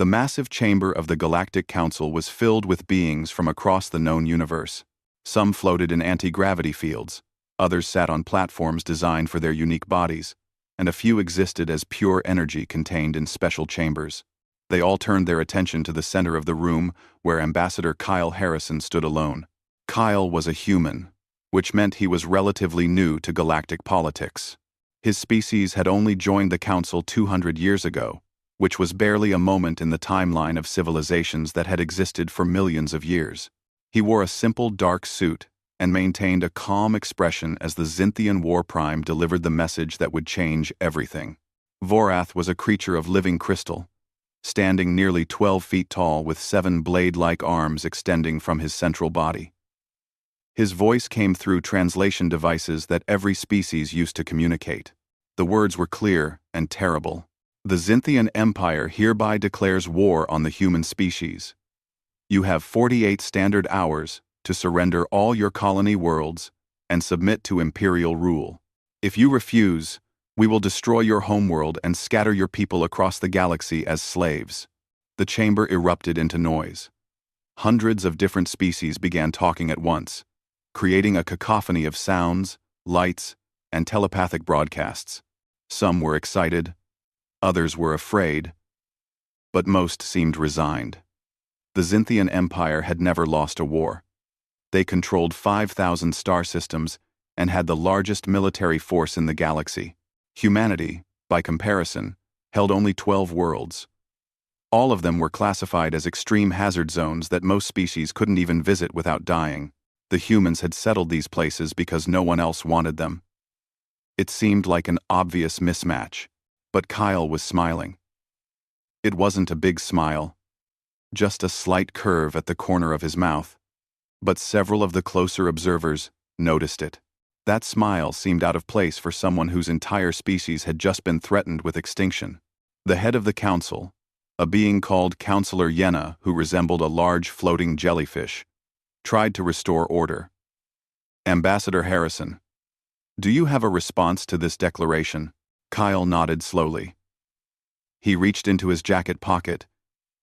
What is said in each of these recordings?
The massive chamber of the Galactic Council was filled with beings from across the known universe. Some floated in anti-gravity fields, others sat on platforms designed for their unique bodies, and a few existed as pure energy contained in special chambers. They all turned their attention to the center of the room where Ambassador Kyle Harrison stood alone. Kyle was a human, which meant he was relatively new to galactic politics. His species had only joined the Council 200 years ago, which was barely a moment in the timeline of civilizations that had existed for millions of years. He wore a simple dark suit and maintained a calm expression as the Zynthian War Prime delivered the message that would change everything. Vorath was a creature of living crystal, standing nearly 12 feet tall with 7 blade-like arms extending from his central body. His voice came through translation devices that every species used to communicate. The words were clear and terrible. The Zynthian Empire hereby declares war on the human species. You have 48 standard hours to surrender all your colony worlds and submit to imperial rule. If you refuse, we will destroy your homeworld and scatter your people across the galaxy as slaves. The chamber erupted into noise. Hundreds of different species began talking at once, creating a cacophony of sounds, lights, and telepathic broadcasts. Some were excited, others were afraid, but most seemed resigned. The Zynthian Empire had never lost a war. They controlled 5,000 star systems and had the largest military force in the galaxy. Humanity, by comparison, held only 12 worlds. All of them were classified as extreme hazard zones that most species couldn't even visit without dying. The humans had settled these places because no one else wanted them. It seemed like an obvious mismatch, but Kyle was smiling. It wasn't a big smile, just a slight curve at the corner of his mouth, but several of the closer observers noticed it. That smile seemed out of place for someone whose entire species had just been threatened with extinction. The head of the council, a being called Counselor Yenna, who resembled a large floating jellyfish, tried to restore order. Ambassador Harrison, do you have a response to this declaration? Kyle nodded slowly. He reached into his jacket pocket,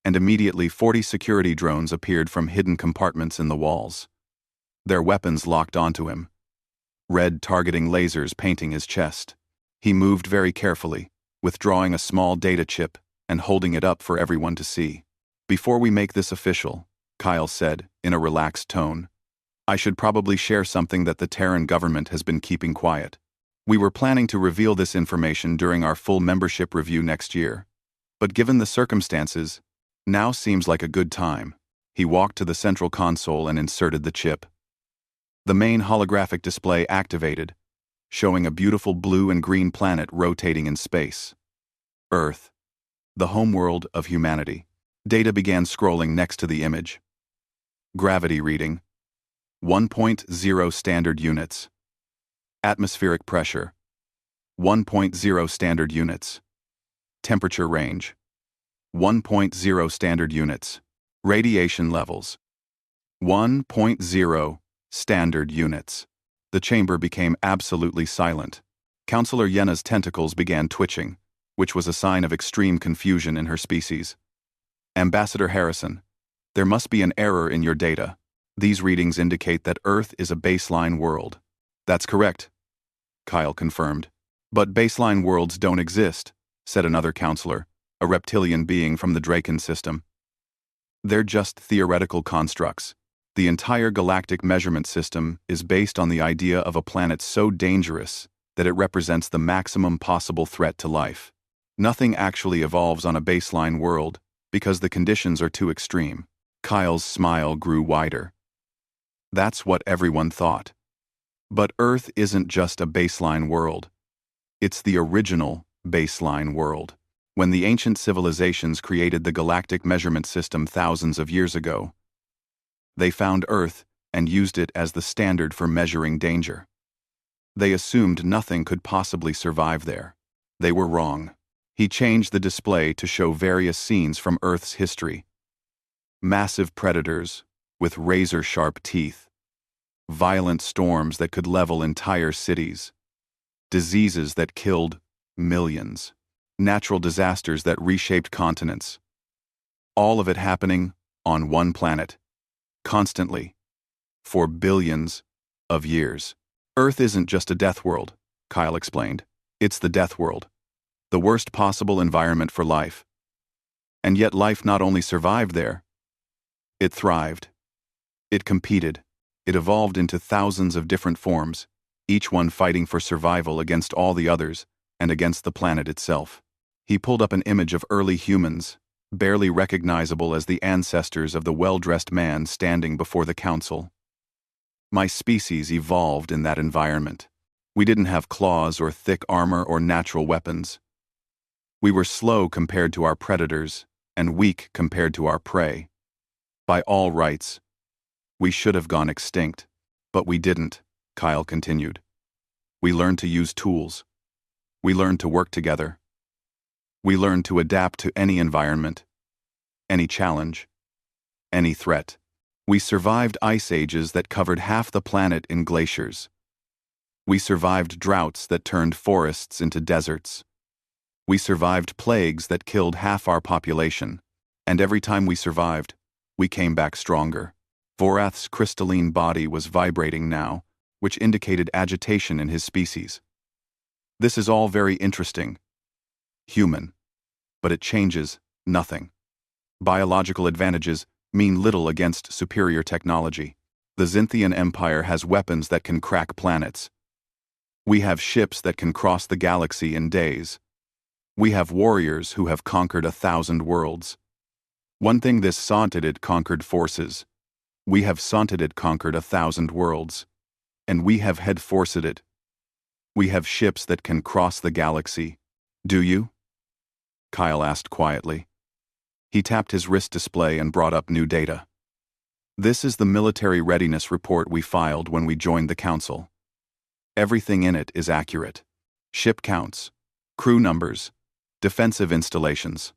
and immediately 40 security drones appeared from hidden compartments in the walls. Their weapons locked onto him, red targeting lasers painting his chest. He moved very carefully, withdrawing a small data chip and holding it up for everyone to see. Before we make this official, Kyle said, in a relaxed tone, I should probably share something that the Terran government has been keeping quiet. We were planning to reveal this information during our full membership review next year, but given the circumstances, now seems like a good time. He walked to the central console and inserted the chip. The main holographic display activated, showing a beautiful blue and green planet rotating in space. Earth, the homeworld of humanity. Data began scrolling next to the image. Gravity reading, 1.0 standard units. Atmospheric pressure, 1.0 standard units. Temperature range, 1.0 standard units. Radiation levels, 1.0 standard units. The chamber became absolutely silent. Counselor Yenna's tentacles began twitching, which was a sign of extreme confusion in her species. Ambassador Harrison, there must be an error in your data. These readings indicate that Earth is a baseline world. That's correct, Kyle confirmed. But baseline worlds don't exist, said another counselor, a reptilian being from the Draken system. They're just theoretical constructs. The entire galactic measurement system is based on the idea of a planet so dangerous that it represents the maximum possible threat to life. Nothing actually evolves on a baseline world because the conditions are too extreme. Kyle's smile grew wider. That's what everyone thought. But Earth isn't just a baseline world. It's the original baseline world. When the ancient civilizations created the galactic measurement system thousands of years ago, they found Earth and used it as the standard for measuring danger. They assumed nothing could possibly survive there. They were wrong. He changed the display to show various scenes from Earth's history. Massive predators with razor-sharp teeth, violent storms that could level entire cities, diseases that killed millions, natural disasters that reshaped continents. All of it happening on one planet. Constantly. For billions of years. Earth isn't just a death world, Kyle explained. It's the death world. The worst possible environment for life. And yet life not only survived there, it thrived. It competed. It evolved into thousands of different forms, each one fighting for survival against all the others and against the planet itself. He pulled up an image of early humans, barely recognizable as the ancestors of the well-dressed man standing before the council. My species evolved in that environment. We didn't have claws or thick armor or natural weapons. We were slow compared to our predators and weak compared to our prey. By all rights, we should have gone extinct, but we didn't, Kyle continued. We learned to use tools. We learned to work together. We learned to adapt to any environment, any challenge, any threat. We survived ice ages that covered half the planet in glaciers. We survived droughts that turned forests into deserts. We survived plagues that killed half our population, and every time we survived, we came back stronger. Vorath's crystalline body was vibrating now, which indicated agitation in his species. This is all very interesting. Human. But it changes nothing. Biological advantages mean little against superior technology. The Xinthian Empire has weapons that can crack planets. We have ships that can cross the galaxy in days. We have warriors who have conquered 1,000 worlds. One thing this Saunteded conquered forces. We have Saunteded conquered 1,000 worlds. And we have head forced it. We have ships that can cross the galaxy. Do you? Kyle asked quietly. He tapped his wrist display and brought up new data. This is the military readiness report we filed when we joined the council. Everything in it is accurate. Ship counts, crew numbers, defensive installations.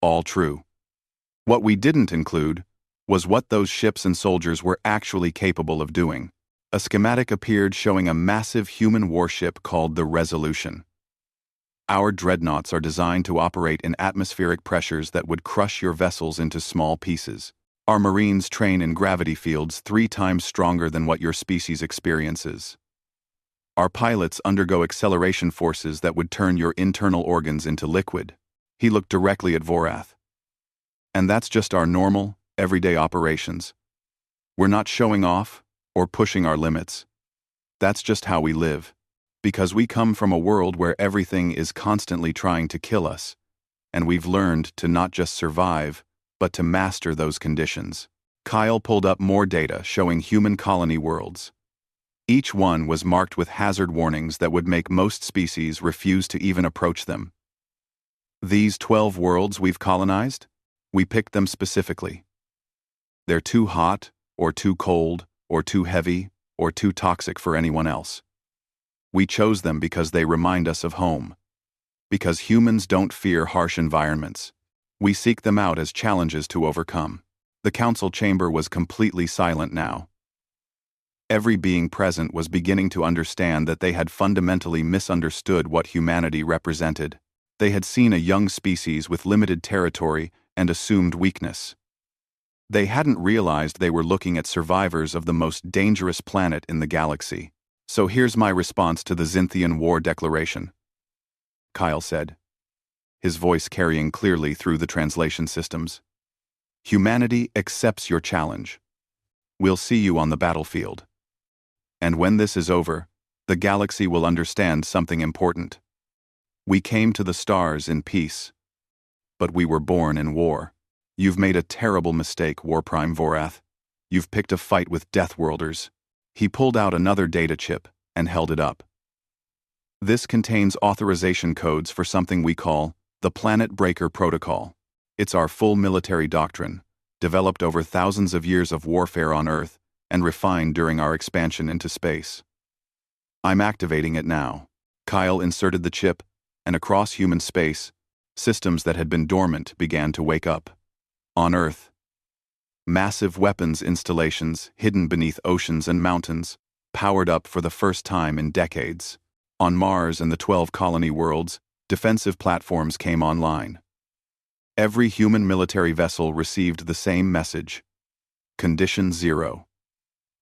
All true. What we didn't include was what those ships and soldiers were actually capable of doing. A schematic appeared showing a massive human warship called the Resolution. Our dreadnoughts are designed to operate in atmospheric pressures that would crush your vessels into small pieces. Our Marines train in gravity fields 3 times stronger than what your species experiences. Our pilots undergo acceleration forces that would turn your internal organs into liquid. He looked directly at Vorath. And that's just our normal, everyday operations. We're not showing off or pushing our limits. That's just how we live. Because we come from a world where everything is constantly trying to kill us, and we've learned to not just survive, but to master those conditions. Kyle pulled up more data showing human colony worlds. Each one was marked with hazard warnings that would make most species refuse to even approach them. These 12 worlds we've colonized, we picked them specifically. They're too hot, or too cold, or too heavy, or too toxic for anyone else. We chose them because they remind us of home. Because humans don't fear harsh environments. We seek them out as challenges to overcome. The council chamber was completely silent now. Every being present was beginning to understand that they had fundamentally misunderstood what humanity represented. They had seen a young species with limited territory and assumed weakness. They hadn't realized they were looking at survivors of the most dangerous planet in the galaxy. So here's my response to the Xinthian War Declaration, Kyle said, his voice carrying clearly through the translation systems. Humanity accepts your challenge. We'll see you on the battlefield. And when this is over, the galaxy will understand something important. We came to the stars in peace, but we were born in war. You've made a terrible mistake, Warprime Vorath. You've picked a fight with Deathworlders. He pulled out another data chip and held it up. This contains authorization codes for something we call the Planet Breaker Protocol. It's our full military doctrine, developed over thousands of years of warfare on Earth and refined during our expansion into space. I'm activating it now. Kyle inserted the chip, and across human space, systems that had been dormant began to wake up. On Earth, massive weapons installations hidden beneath oceans and mountains, powered up for the first time in decades. On Mars and the 12 colony worlds, defensive platforms came online. Every human military vessel received the same message. Condition 0.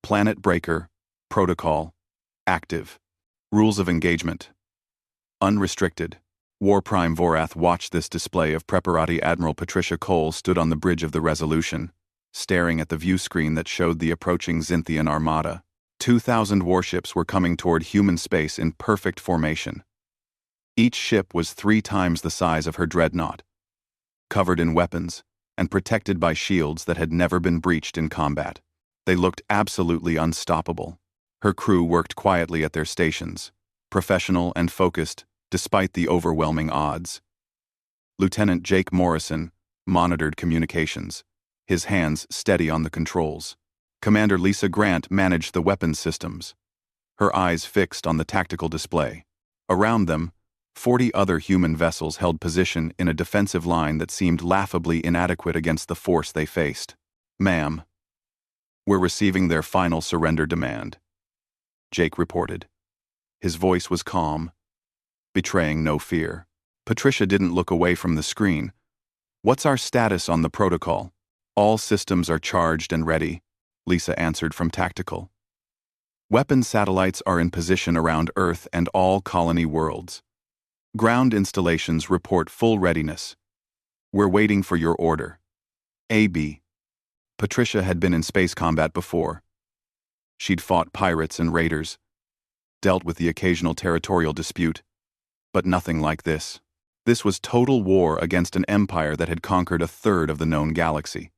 Planet Breaker. Protocol. Active. Rules of engagement. Unrestricted. War Prime Vorath watched this display of preparati. Admiral Patricia Cole stood on the bridge of the Resolution, staring at the view screen that showed the approaching Xinthian armada. 2,000 warships were coming toward human space in perfect formation. Each ship was 3 times the size of her dreadnought, covered in weapons and protected by shields that had never been breached in combat. They looked absolutely unstoppable. Her crew worked quietly at their stations, professional and focused despite the overwhelming odds. Lieutenant Jake Morrison monitored communications, his hands steady on the controls. Commander Lisa Grant managed the weapons systems, her eyes fixed on the tactical display. Around them, 40 other human vessels held position in a defensive line that seemed laughably inadequate against the force they faced. "Ma'am, we're receiving their final surrender demand," Jake reported. His voice was calm, betraying no fear. Patricia didn't look away from the screen. "What's our status on the protocol?" "All systems are charged and ready," Lisa answered from tactical. "Weapon satellites are in position around Earth and all colony worlds. Ground installations report full readiness. We're waiting for your order." AB. Patricia had been in space combat before. She'd fought pirates and raiders, dealt with the occasional territorial dispute, but nothing like this. This was total war against an empire that had conquered a third of the known galaxy.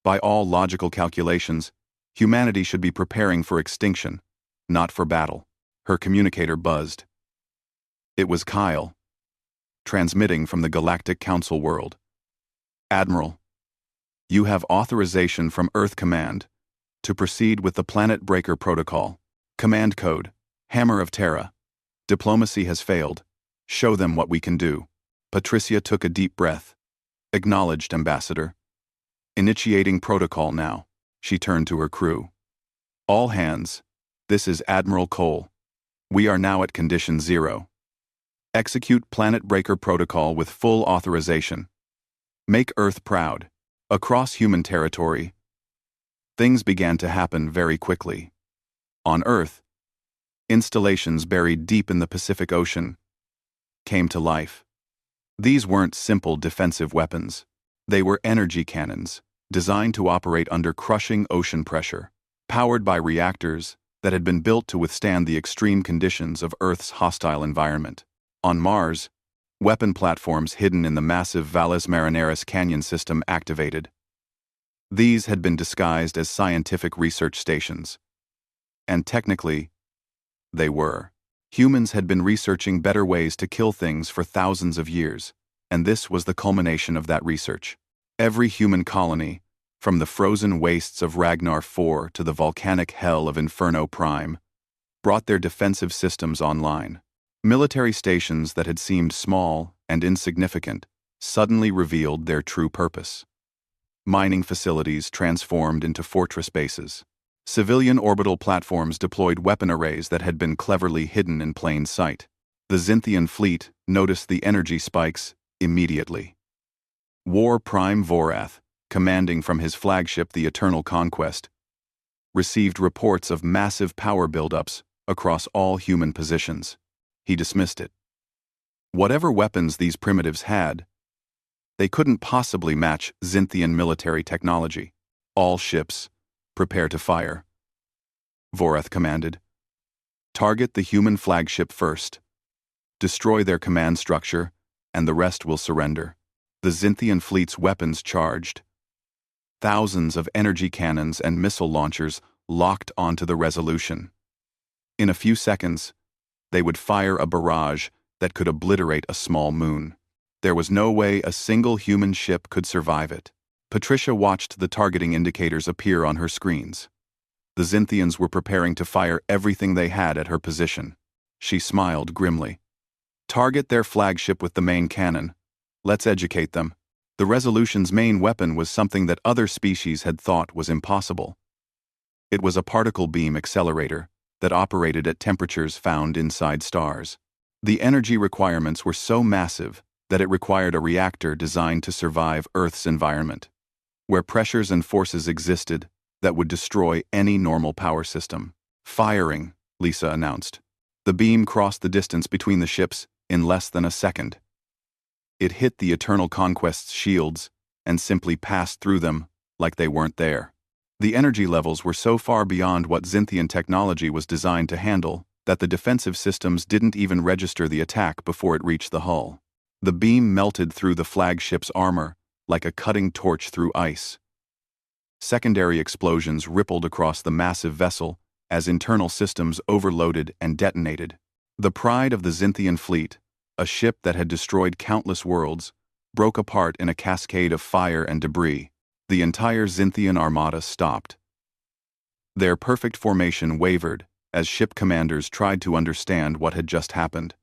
By all logical calculations, humanity should be preparing for extinction, not for battle. Her communicator buzzed. It was Kyle, transmitting from the Galactic Council world. "Admiral, you have authorization from Earth Command to proceed with the Planet Breaker Protocol. Command code, Hammer of Terra. Diplomacy has failed. Show them what we can do." Patricia took a deep breath. "Acknowledged, Ambassador. Initiating protocol now." She turned to her crew. "All hands, this is Admiral Cole. We are now at Condition 0. Execute Planet Breaker Protocol with full authorization. Make Earth proud." Across human territory, things began to happen very quickly. On Earth, installations buried deep in the Pacific Ocean came to life. These weren't simple defensive weapons. They were energy cannons, designed to operate under crushing ocean pressure, powered by reactors that had been built to withstand the extreme conditions of Earth's hostile environment. On Mars, weapon platforms hidden in the massive Valles Marineris Canyon system activated. These had been disguised as scientific research stations. And technically, they were. Humans had been researching better ways to kill things for thousands of years, and this was the culmination of that research. Every human colony, from the frozen wastes of Ragnar 4 to the volcanic hell of Inferno Prime, brought their defensive systems online. Military stations that had seemed small and insignificant suddenly revealed their true purpose. Mining facilities transformed into fortress bases. Civilian orbital platforms deployed weapon arrays that had been cleverly hidden in plain sight. The Xinthian fleet noticed the energy spikes immediately. War Prime Vorath, commanding from his flagship the Eternal Conquest, received reports of massive power buildups across all human positions. He dismissed it. Whatever weapons these primitives had, they couldn't possibly match Xinthian military technology. "All ships, prepare to fire," Vorath commanded. "Target the human flagship first. Destroy their command structure, and the rest will surrender." The Xinthian fleet's weapons charged. Thousands of energy cannons and missile launchers locked onto the Resolution. In a few seconds, they would fire a barrage that could obliterate a small moon. There was no way a single human ship could survive it. Patricia watched the targeting indicators appear on her screens. The Xinthians were preparing to fire everything they had at her position. She smiled grimly. "Target their flagship with the main cannon. Let's educate them." The Resolution's main weapon was something that other species had thought was impossible. It was a particle beam accelerator that operated at temperatures found inside stars. The energy requirements were so massive that it required a reactor designed to survive Earth's environment, where pressures and forces existed that would destroy any normal power system. Firing, Lisa announced. The beam crossed the distance between the ships in less than a second. It hit the Eternal Conquest's shields and simply passed through them like they weren't there. The energy levels were so far beyond what Xinthian technology was designed to handle that the defensive systems didn't even register the attack before it reached the hull. The beam melted through the flagship's armor like a cutting torch through ice. Secondary explosions rippled across the massive vessel as internal systems overloaded and detonated. The pride of the Xinthian fleet, a ship that had destroyed countless worlds, broke apart in a cascade of fire and debris. The entire Xinthian armada stopped. Their perfect formation wavered as ship commanders tried to understand what had just happened.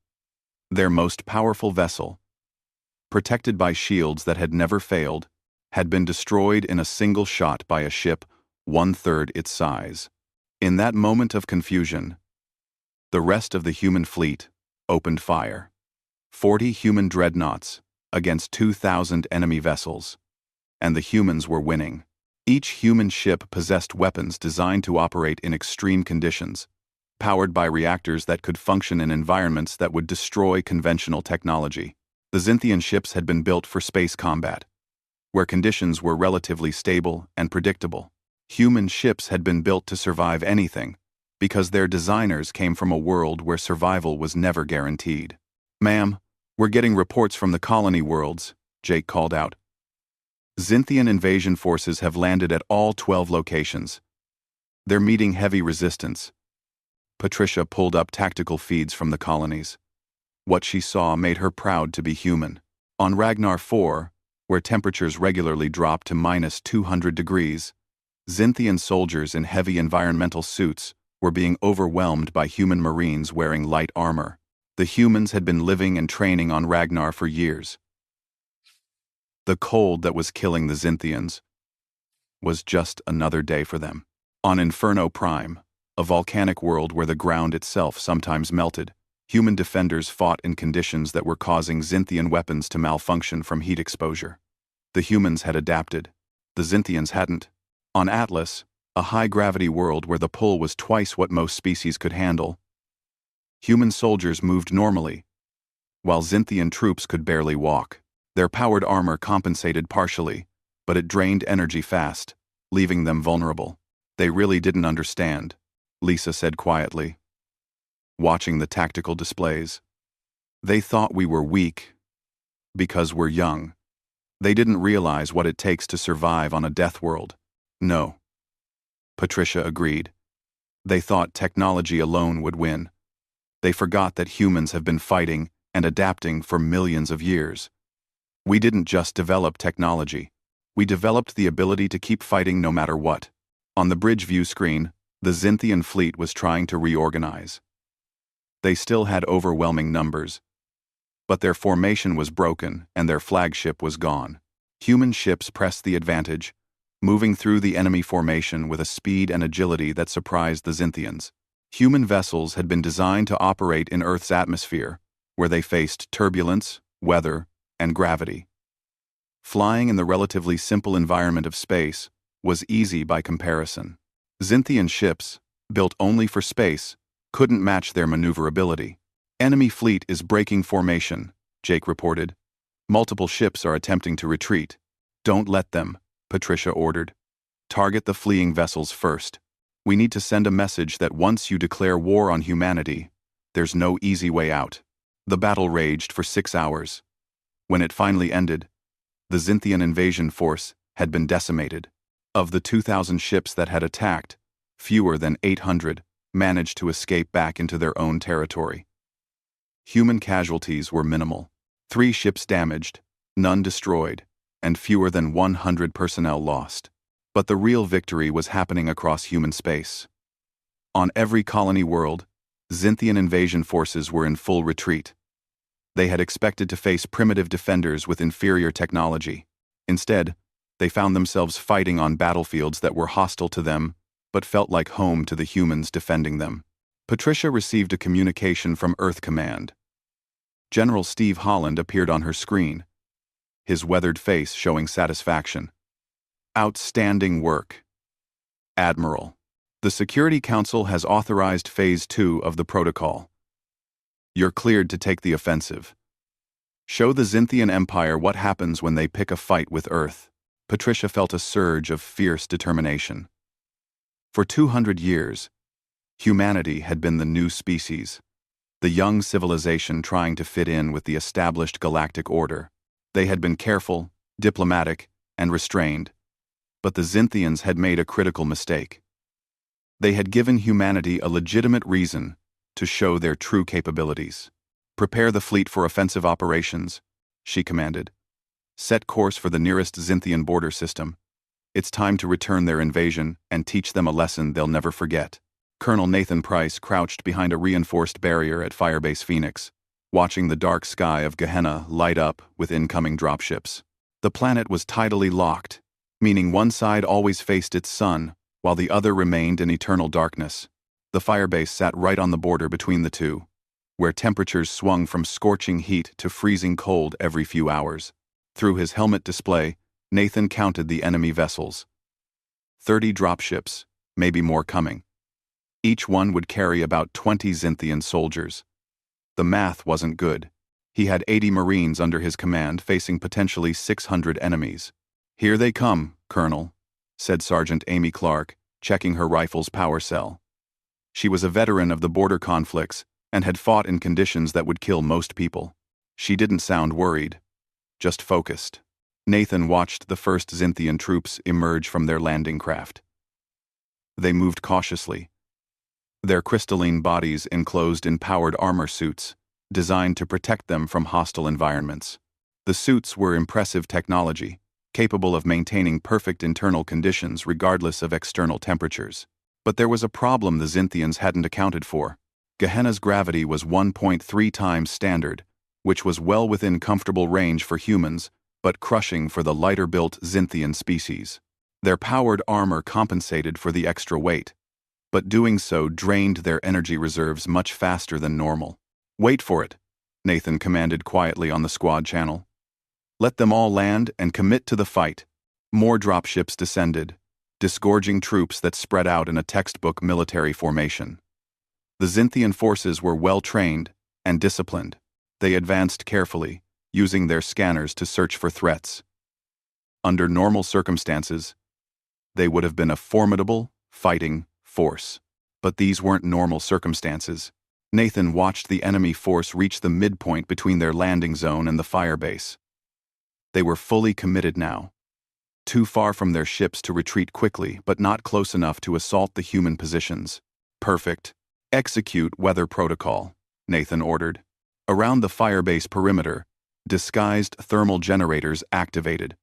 Their most powerful vessel, protected by shields that had never failed, had been destroyed in a single shot by a ship 1/3 its size. In that moment of confusion, the rest of the human fleet opened fire. 40 human dreadnoughts against 2,000 enemy vessels. And the humans were winning. Each human ship possessed weapons designed to operate in extreme conditions, powered by reactors that could function in environments that would destroy conventional technology. The Xinthian ships had been built for space combat, where conditions were relatively stable and predictable. Human ships had been built to survive anything, because their designers came from a world where survival was never guaranteed. "Ma'am, we're getting reports from the colony worlds," Jake called out. "Xinthian invasion forces have landed at all 12 locations. They're meeting heavy resistance." Patricia pulled up tactical feeds from the colonies. What she saw made her proud to be human. On Ragnar 4, where temperatures regularly dropped to -200 degrees, Xinthian soldiers in heavy environmental suits were being overwhelmed by human marines wearing light armor. The humans had been living and training on Ragnar for years. The cold that was killing the Xinthians was just another day for them. On Inferno Prime, a volcanic world where the ground itself sometimes melted, human defenders fought in conditions that were causing Xinthian weapons to malfunction from heat exposure. The humans had adapted. The Xinthians hadn't. On Atlas, a high-gravity world where the pull was twice what most species could handle, human soldiers moved normally, while Xinthian troops could barely walk. Their powered armor compensated partially, but it drained energy fast, leaving them vulnerable. "They really didn't understand," Lisa said quietly, watching the tactical displays. "They thought we were weak because we're young. They didn't realize what it takes to survive on a death world." "No," Patricia agreed. "They thought technology alone would win. They forgot that humans have been fighting and adapting for millions of years. We didn't just develop technology. We developed the ability to keep fighting no matter what." On the bridge view screen, the Xinthian fleet was trying to reorganize. They still had overwhelming numbers, but their formation was broken and their flagship was gone. Human ships pressed the advantage, moving through the enemy formation with a speed and agility that surprised the Xinthians. Human vessels had been designed to operate in Earth's atmosphere, where they faced turbulence, weather, and gravity. Flying in the relatively simple environment of space was easy by comparison. Xinthian ships, built only for space, couldn't match their maneuverability. "Enemy fleet is breaking formation," Jake reported. "Multiple ships are attempting to retreat." "Don't let them," Patricia ordered. "Target the fleeing vessels first. We need to send a message that once you declare war on humanity, there's no easy way out." The battle raged for 6 hours. When it finally ended, the Xinthian invasion force had been decimated. Of the 2,000 ships that had attacked, fewer than 800 managed to escape back into their own territory. Human casualties were minimal. 3 ships damaged, none destroyed, and fewer than 100 personnel lost. But the real victory was happening across human space. On every colony world, Xinthian invasion forces were in full retreat. They had expected to face primitive defenders with inferior technology. Instead, they found themselves fighting on battlefields that were hostile to them, but felt like home to the humans defending them. Patricia received a communication from Earth Command. General Steve Holland appeared on her screen, his weathered face showing satisfaction. Outstanding work, Admiral. The Security Council has authorized Phase 2 of the protocol. You're cleared to take the offensive. Show the Xinthian Empire what happens when they pick a fight with Earth. Patricia felt a surge of fierce determination. For 200 years, humanity had been the new species, the young civilization trying to fit in with the established galactic order. They had been careful, diplomatic, and restrained, but the Xinthians had made a critical mistake. They had given humanity a legitimate reason to show their true capabilities. Prepare the fleet for offensive operations, she commanded. Set course for the nearest Xinthian border system. It's time to return their invasion and teach them a lesson they'll never forget. Colonel Nathan Price crouched behind a reinforced barrier at Firebase Phoenix, watching the dark sky of Gehenna light up with incoming dropships. The planet was tidally locked, meaning one side always faced its sun, while the other remained in eternal darkness. The Firebase sat right on the border between the two, where temperatures swung from scorching heat to freezing cold every few hours. Through his helmet display, Nathan counted the enemy vessels. 30 dropships, maybe more coming. Each one would carry about 20 Xinthian soldiers. The math wasn't good. He had 80 Marines under his command facing potentially 600 enemies. "Here they come, Colonel," said Sergeant Amy Clark, checking her rifle's power cell. She was a veteran of the border conflicts and had fought in conditions that would kill most people. She didn't sound worried, just focused. Nathan watched the first Xinthian troops emerge from their landing craft. They moved cautiously, their crystalline bodies enclosed in powered armor suits, designed to protect them from hostile environments. The suits were impressive technology, capable of maintaining perfect internal conditions regardless of external temperatures. But there was a problem the Xinthians hadn't accounted for. Gehenna's gravity was 1.3 times standard, which was well within comfortable range for humans, but crushing for the lighter-built Xinthian species. Their powered armor compensated for the extra weight, but doing so drained their energy reserves much faster than normal. "Wait for it," Nathan commanded quietly on the squad channel. "Let them all land and commit to the fight." More dropships descended, disgorging troops that spread out in a textbook military formation. The Xinthian forces were well-trained and disciplined. They advanced carefully, using their scanners to search for threats. Under normal circumstances, they would have been a formidable, fighting force. But these weren't normal circumstances. Nathan watched the enemy force reach the midpoint between their landing zone and the firebase. They were fully committed now. Too far from their ships to retreat quickly, but not close enough to assault the human positions. "Perfect. Execute weather protocol," Nathan ordered. Around the firebase perimeter, disguised thermal generators activated.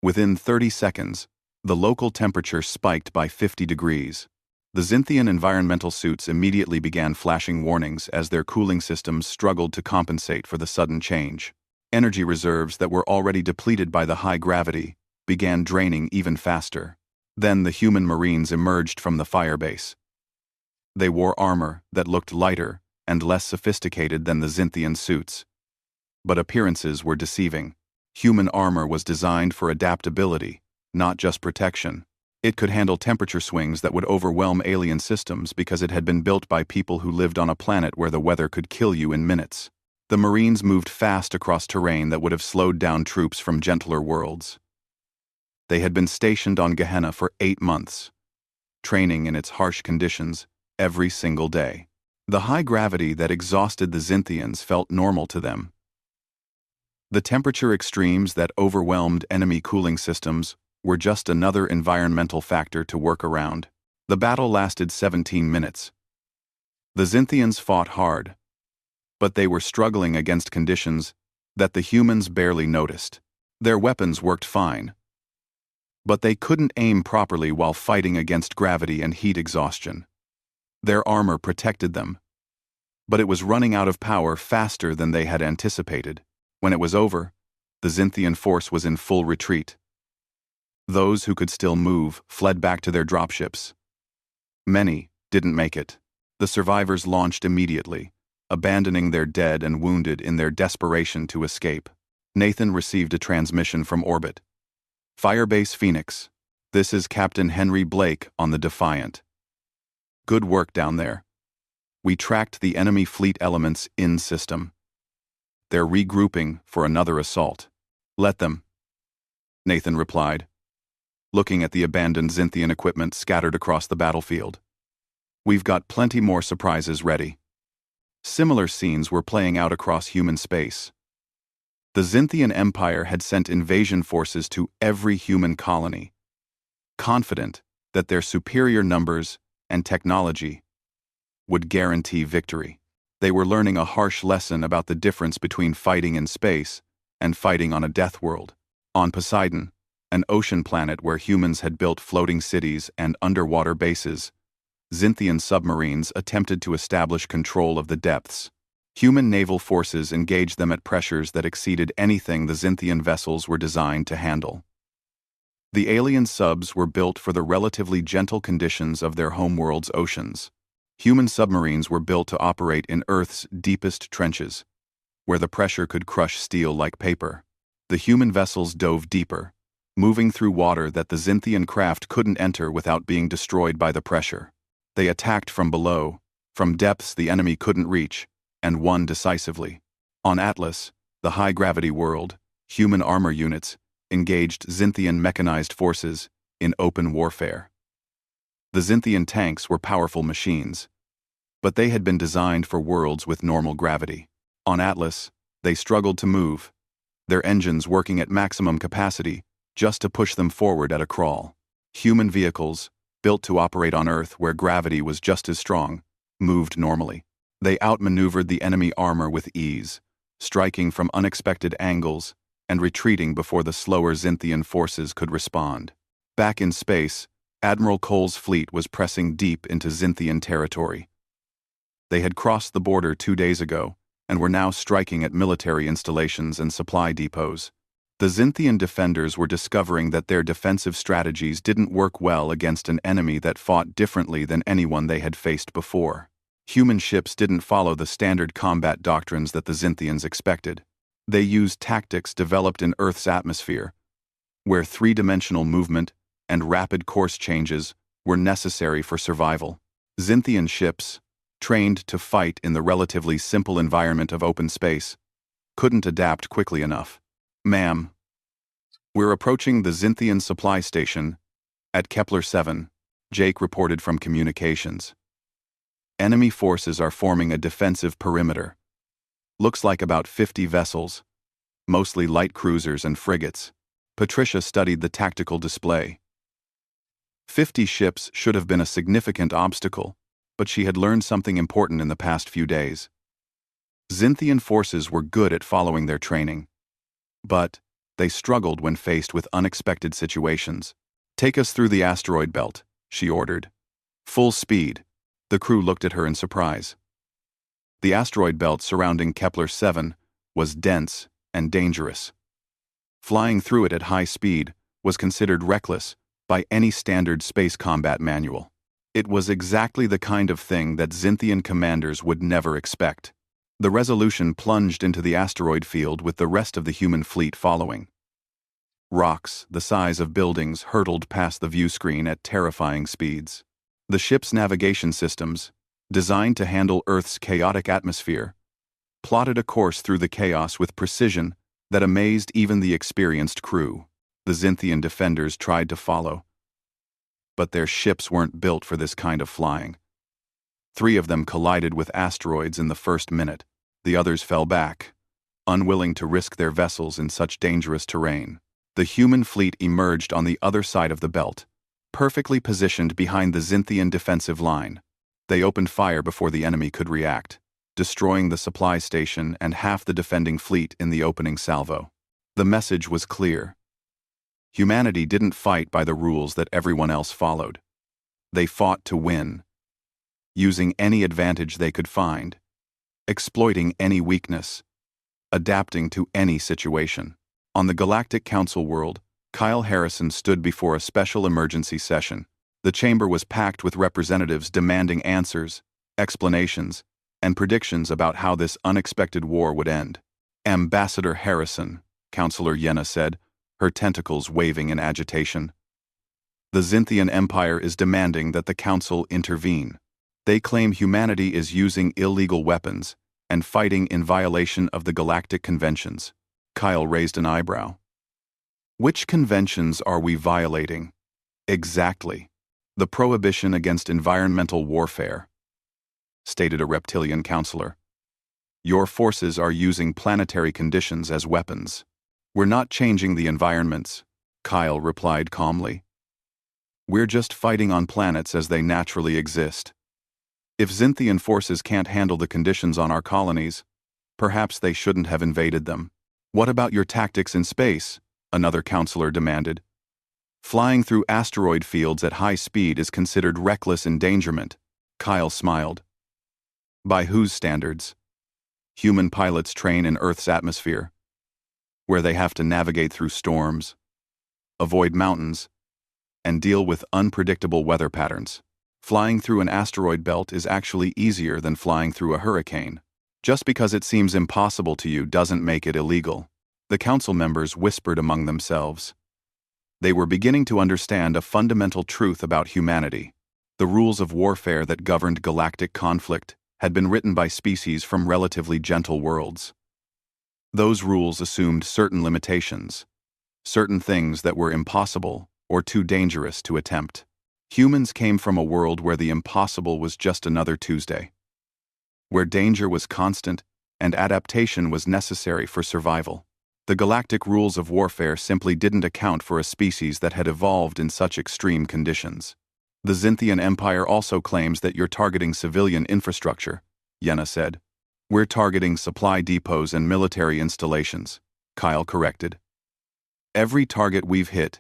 Within 30 seconds, the local temperature spiked by 50 degrees. The Xinthian environmental suits immediately began flashing warnings as their cooling systems struggled to compensate for the sudden change. Energy reserves that were already depleted by the high gravity began draining even faster. Then the human Marines emerged from the firebase. They wore armor that looked lighter and less sophisticated than the Xinthian suits. But appearances were deceiving. Human armor was designed for adaptability, not just protection. It could handle temperature swings that would overwhelm alien systems because it had been built by people who lived on a planet where the weather could kill you in minutes. The Marines moved fast across terrain that would have slowed down troops from gentler worlds. They had been stationed on Gehenna for 8 months, training in its harsh conditions every single day. The high gravity that exhausted the Xinthians felt normal to them. The temperature extremes that overwhelmed enemy cooling systems were just another environmental factor to work around. The battle lasted 17 minutes. The Xinthians fought hard, but they were struggling against conditions that the humans barely noticed. Their weapons worked fine, but they couldn't aim properly while fighting against gravity and heat exhaustion. Their armor protected them, but it was running out of power faster than they had anticipated. When it was over, the Xinthian force was in full retreat. Those who could still move fled back to their dropships. Many didn't make it. The survivors launched immediately, abandoning their dead and wounded in their desperation to escape. Nathan received a transmission from orbit. Firebase Phoenix. This is Captain Henry Blake on the Defiant. Good work down there. We tracked the enemy fleet elements in system. They're regrouping for another assault. Let them. Nathan replied, looking at the abandoned Xinthian equipment scattered across the battlefield. We've got plenty more surprises ready. Similar scenes were playing out across human space. The Xinthian Empire had sent invasion forces to every human colony, confident that their superior numbers and technology would guarantee victory. They were learning a harsh lesson about the difference between fighting in space and fighting on a death world. On Poseidon, an ocean planet where humans had built floating cities and underwater bases, Xinthian submarines attempted to establish control of the depths. Human naval forces engaged them at pressures that exceeded anything the Xinthian vessels were designed to handle. The alien subs were built for the relatively gentle conditions of their homeworld's oceans. Human submarines were built to operate in Earth's deepest trenches, where the pressure could crush steel like paper. The human vessels dove deeper, moving through water that the Xinthian craft couldn't enter without being destroyed by the pressure. They attacked from below, from depths the enemy couldn't reach, and won decisively. On Atlas, the high-gravity world, human armor units engaged Xinthian mechanized forces in open warfare. The Xinthian tanks were powerful machines, but they had been designed for worlds with normal gravity. On Atlas, they struggled to move, their engines working at maximum capacity just to push them forward at a crawl. Human vehicles, built to operate on Earth where gravity was just as strong, moved normally. They outmaneuvered the enemy armor with ease, striking from unexpected angles and retreating before the slower Xinthian forces could respond. Back in space, Admiral Cole's fleet was pressing deep into Xinthian territory. They had crossed the border 2 days ago and were now striking at military installations and supply depots. The Xinthian defenders were discovering that their defensive strategies didn't work well against an enemy that fought differently than anyone they had faced before. Human ships didn't follow the standard combat doctrines that the Xinthians expected. They used tactics developed in Earth's atmosphere, where three-dimensional movement and rapid course changes were necessary for survival. Xinthian ships, trained to fight in the relatively simple environment of open space, couldn't adapt quickly enough. Ma'am, we're approaching the Xinthian supply station at Kepler 7, Jake reported from communications. Enemy forces are forming a defensive perimeter. Looks like about 50 vessels, mostly light cruisers and frigates. Patricia studied the tactical display. 50 ships should have been a significant obstacle, but she had learned something important in the past few days. Xinthian forces were good at following their training, but they struggled when faced with unexpected situations. Take us through the asteroid belt, she ordered. Full speed. The crew looked at her in surprise. The asteroid belt surrounding Kepler 7 was dense and dangerous. Flying through it at high speed was considered reckless by any standard space combat manual. It was exactly the kind of thing that Xinthian commanders would never expect. The Resolution plunged into the asteroid field with the rest of the human fleet following. Rocks, the size of buildings, hurtled past the view screen at terrifying speeds. The ship's navigation systems, designed to handle Earth's chaotic atmosphere, plotted a course through the chaos with precision that amazed even the experienced crew. The Xinthian defenders tried to follow, but their ships weren't built for this kind of flying. 3 of them collided with asteroids in the first minute. The others fell back, unwilling to risk their vessels in such dangerous terrain. The human fleet emerged on the other side of the belt, perfectly positioned behind the Xinthian defensive line. They opened fire before the enemy could react, destroying the supply station and half the defending fleet in the opening salvo. The message was clear. Humanity didn't fight by the rules that everyone else followed. They fought to win, using any advantage they could find, exploiting any weakness, adapting to any situation. On the Galactic Council world, Kyle Harrison stood before a special emergency session. The chamber was packed with representatives demanding answers, explanations, and predictions about how this unexpected war would end. Ambassador Harrison, Counselor Yenna said, her tentacles waving in agitation. The Zynthian Empire is demanding that the Council intervene. They claim humanity is using illegal weapons and fighting in violation of the Galactic Conventions. Kyle raised an eyebrow. Which conventions are we violating? Exactly. The prohibition against environmental warfare, stated a reptilian counselor. Your forces are using planetary conditions as weapons. We're not changing the environments, Kyle replied calmly. We're just fighting on planets as they naturally exist. If Zynthian forces can't handle the conditions on our colonies, perhaps they shouldn't have invaded them. What about your tactics in space? Another counselor demanded. Flying through asteroid fields at high speed is considered reckless endangerment, Kyle smiled. By whose standards? Human pilots train in Earth's atmosphere, where they have to navigate through storms, avoid mountains, and deal with unpredictable weather patterns. Flying through an asteroid belt is actually easier than flying through a hurricane. Just because it seems impossible to you doesn't make it illegal. The council members whispered among themselves. They were beginning to understand a fundamental truth about humanity. The rules of warfare that governed galactic conflict had been written by species from relatively gentle worlds. Those rules assumed certain limitations, certain things that were impossible or too dangerous to attempt. Humans came from a world where the impossible was just another Tuesday, where danger was constant and adaptation was necessary for survival. The galactic rules of warfare simply didn't account for a species that had evolved in such extreme conditions. The Zynthian Empire also claims that you're targeting civilian infrastructure, Yenna said. We're targeting supply depots and military installations, Kyle corrected. Every target we've hit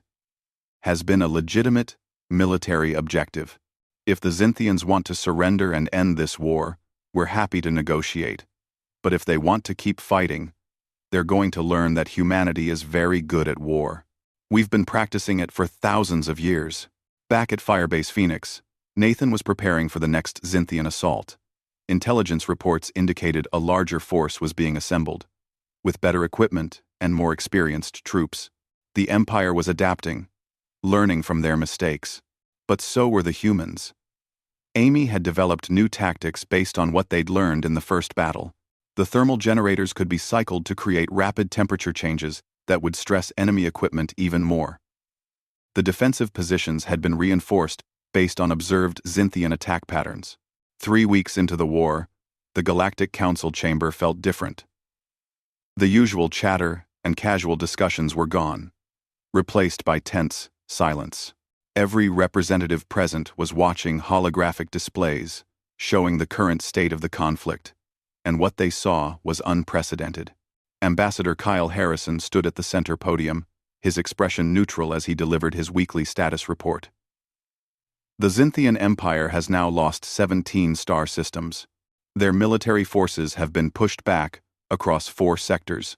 has been a legitimate military objective. If the Zynthians want to surrender and end this war, we're happy to negotiate. But if they want to keep fighting, they're going to learn that humanity is very good at war. We've been practicing it for thousands of years. Back at Firebase Phoenix, Nathan was preparing for the next Zynthian assault. Intelligence reports indicated a larger force was being assembled. With better equipment and more experienced troops, the Empire was adapting, learning from their mistakes. But so were the humans. Amy had developed new tactics based on what they'd learned in the first battle. The thermal generators could be cycled to create rapid temperature changes that would stress enemy equipment even more. The defensive positions had been reinforced based on observed Zynthian attack patterns. 3 weeks into the war, the Galactic Council chamber felt different. The usual chatter and casual discussions were gone, replaced by tense silence. Every representative present was watching holographic displays showing the current state of the conflict, and what they saw was unprecedented. Ambassador Kyle Harrison stood at the center podium, his expression neutral as he delivered his weekly status report. The Zynthian Empire has now lost 17 star systems. Their military forces have been pushed back across 4 sectors.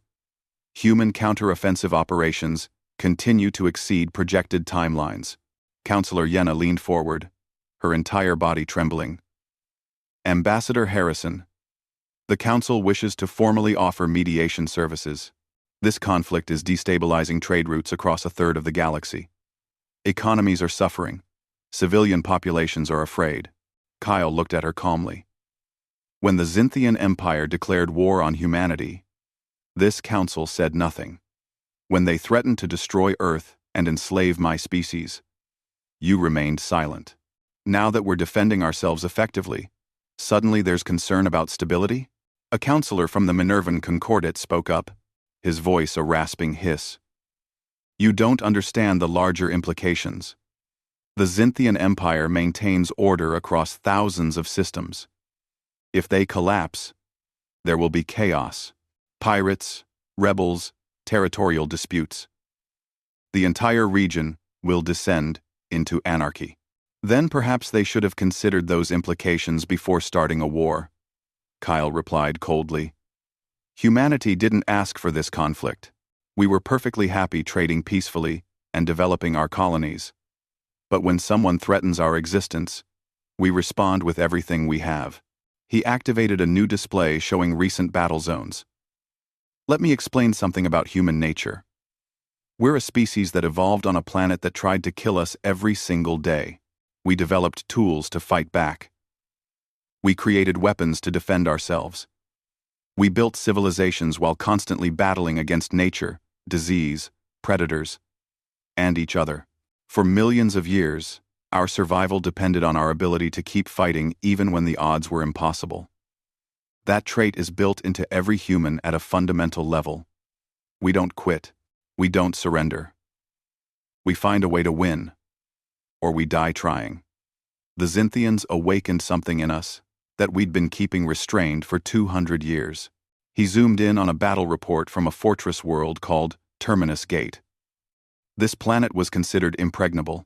Human counteroffensive operations continue to exceed projected timelines. Counselor Yenna leaned forward, her entire body trembling. Ambassador Harrison, the Council wishes to formally offer mediation services. This conflict is destabilizing trade routes across a third of the galaxy. Economies are suffering. Civilian populations are afraid. Kyle looked at her calmly. When the Zynthian Empire declared war on humanity, this council said nothing. When they threatened to destroy Earth and enslave my species, you remained silent. Now that we're defending ourselves effectively, suddenly there's concern about stability? A counselor from the Minervan Concordate spoke up, his voice a rasping hiss. You don't understand the larger implications. The Zynthian Empire maintains order across thousands of systems. If they collapse, there will be chaos, pirates, rebels, territorial disputes. The entire region will descend into anarchy. Then perhaps they should have considered those implications before starting a war, Kyle replied coldly. Humanity didn't ask for this conflict. We were perfectly happy trading peacefully and developing our colonies. But when someone threatens our existence, we respond with everything we have. He activated a new display showing recent battle zones. Let me explain something about human nature. We're a species that evolved on a planet that tried to kill us every single day. We developed tools to fight back. We created weapons to defend ourselves. We built civilizations while constantly battling against nature, disease, predators, and each other. For millions of years, our survival depended on our ability to keep fighting even when the odds were impossible. That trait is built into every human at a fundamental level. We don't quit. We don't surrender. We find a way to win, or we die trying. The Xinthians awakened something in us that we'd been keeping restrained for 200 years. He zoomed in on a battle report from a fortress world called Terminus Gate. This planet was considered impregnable.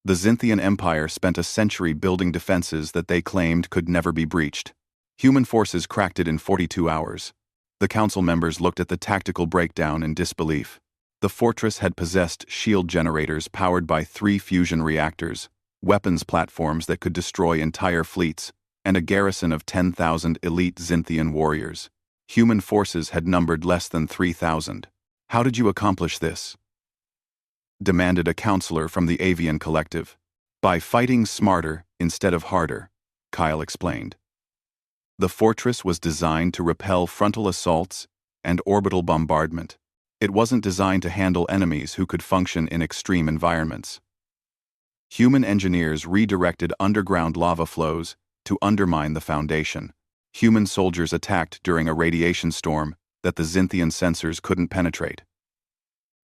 The Xinthian Empire spent a century building defenses that they claimed could never be breached. Human forces cracked it in 42 hours. The council members looked at the tactical breakdown in disbelief. The fortress had possessed shield generators powered by 3 fusion reactors, weapons platforms that could destroy entire fleets, and a garrison of 10,000 elite Xinthian warriors. Human forces had numbered less than 3,000. How did you accomplish this? Demanded a counselor from the Avian Collective. By fighting smarter instead of harder, Kyle explained. The fortress was designed to repel frontal assaults and orbital bombardment. It wasn't designed to handle enemies who could function in extreme environments. Human engineers redirected underground lava flows to undermine the foundation. Human soldiers attacked during a radiation storm that the Xinthian sensors couldn't penetrate.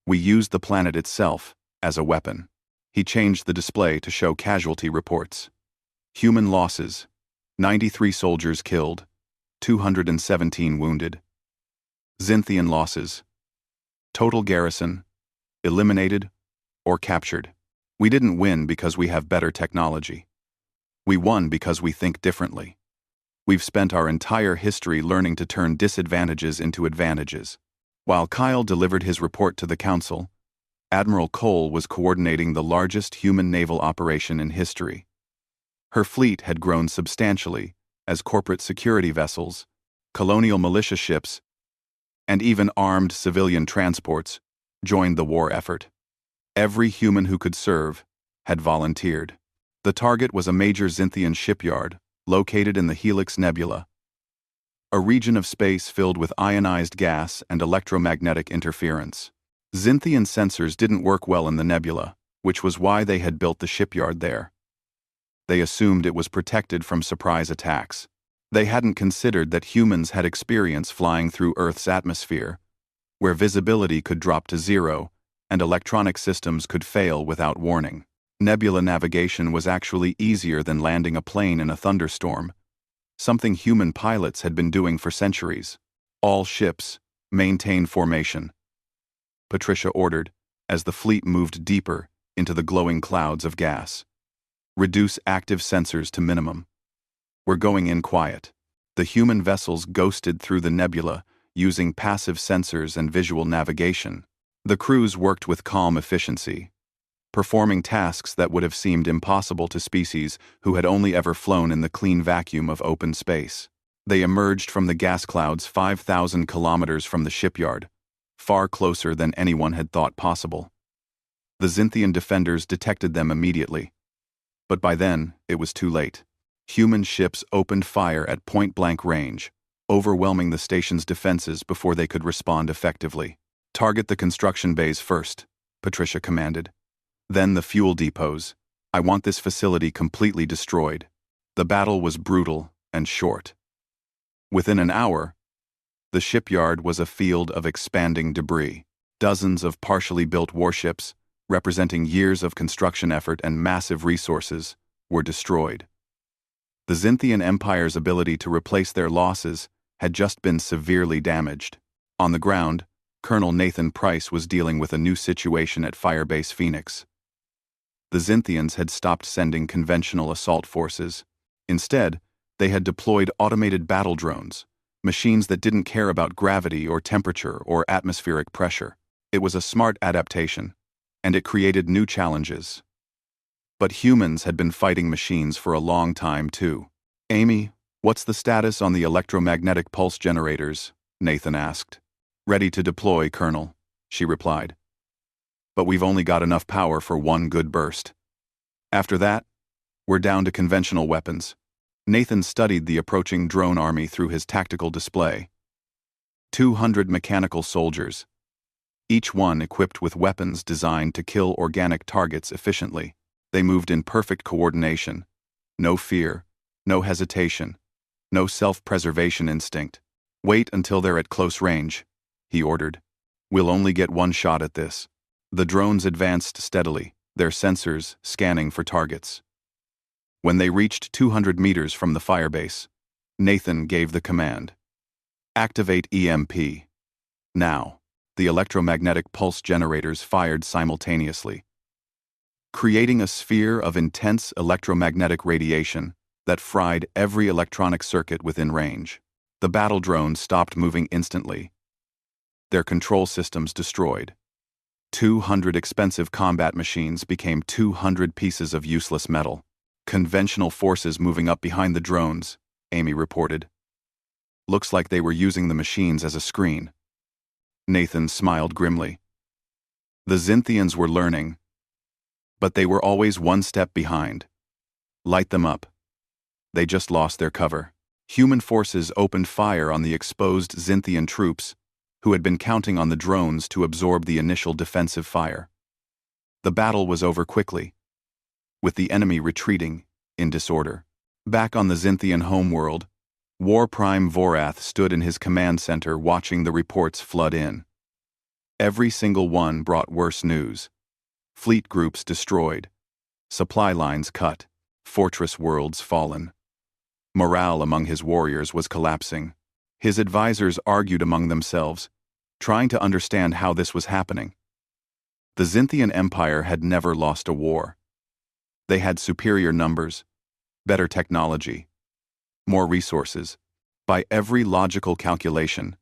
We used the planet itself as a weapon. He changed the display to show casualty reports. Human losses: 93 soldiers killed, 217 wounded. Xinthian losses: total garrison, eliminated or captured. We didn't win because we have better technology. We won because we think differently. We've spent our entire history learning to turn disadvantages into advantages. While Kyle delivered his report to the council, Admiral Cole was coordinating the largest human naval operation in history. Her fleet had grown substantially as corporate security vessels, colonial militia ships, and even armed civilian transports joined the war effort. Every human who could serve had volunteered. The target was a major Xinthian shipyard located in the Helix Nebula, a region of space filled with ionized gas and electromagnetic interference. Xinthian sensors didn't work well in the nebula, which was why they had built the shipyard there. They assumed it was protected from surprise attacks. They hadn't considered that humans had experience flying through Earth's atmosphere, where visibility could drop to 0 and electronic systems could fail without warning. Nebula navigation was actually easier than landing a plane in a thunderstorm, something human pilots had been doing for centuries. All ships, maintain formation, Patricia ordered, as the fleet moved deeper into the glowing clouds of gas. Reduce active sensors to minimum. We're going in quiet. The human vessels ghosted through the nebula using passive sensors and visual navigation. The crews worked with calm efficiency, performing tasks that would have seemed impossible to species who had only ever flown in the clean vacuum of open space. They emerged from the gas clouds 5,000 kilometers from the shipyard, far closer than anyone had thought possible. The Xinthian defenders detected them immediately, but by then it was too late. Human ships opened fire at point-blank range, overwhelming the station's defenses before they could respond effectively. Target the construction bays first, Patricia commanded. Then the fuel depots. I want this facility completely destroyed. The battle was brutal and short. Within an hour, the shipyard was a field of expanding debris. Dozens of partially built warships, representing years of construction effort and massive resources, were destroyed. The Xinthian Empire's ability to replace their losses had just been severely damaged. On the ground, Colonel Nathan Price was dealing with a new situation at Firebase Phoenix. The Xinthians had stopped sending conventional assault forces. Instead, they had deployed automated battle drones, machines that didn't care about gravity or temperature or atmospheric pressure. It was a smart adaptation, and it created new challenges. But humans had been fighting machines for a long time too. Amy, "What's the status on the electromagnetic pulse generators?" Nathan asked. "Ready to deploy, Colonel," she replied. "But we've only got enough power for one good burst. After that, we're down to conventional weapons." Nathan studied the approaching drone army through his tactical display. 200 mechanical soldiers, each one equipped with weapons designed to kill organic targets efficiently. They moved in perfect coordination. No fear, no hesitation, no self-preservation instinct. "Wait until they're at close range," he ordered. "We'll only get one shot at this." The drones advanced steadily, their sensors scanning for targets. When they reached 200 meters from the firebase, Nathan gave the command. "Activate EMP." Now, the electromagnetic pulse generators fired simultaneously, creating a sphere of intense electromagnetic radiation that fried every electronic circuit within range. The battle drones stopped moving instantly, their control systems destroyed. 200 expensive combat machines became 200 pieces of useless metal. "Conventional forces moving up behind the drones," Amy reported. "Looks like they were using the machines as a screen." Nathan smiled grimly. The Xinthians were learning, but they were always one step behind. Light them up. They just lost their cover. Human forces opened fire on the exposed Xinthian troops, who had been counting on the drones to absorb the initial defensive fire. The battle was over quickly, with the enemy retreating in disorder. Back on the Xinthian homeworld, War Prime Vorath stood in his command center watching the reports flood in. Every single one brought worse news. Fleet groups destroyed, supply lines cut, fortress worlds fallen. Morale among his warriors was collapsing. His advisors argued among themselves, trying to understand how this was happening. The Xinthian Empire had never lost a war. They had superior numbers, better technology, more resources. By every logical calculation,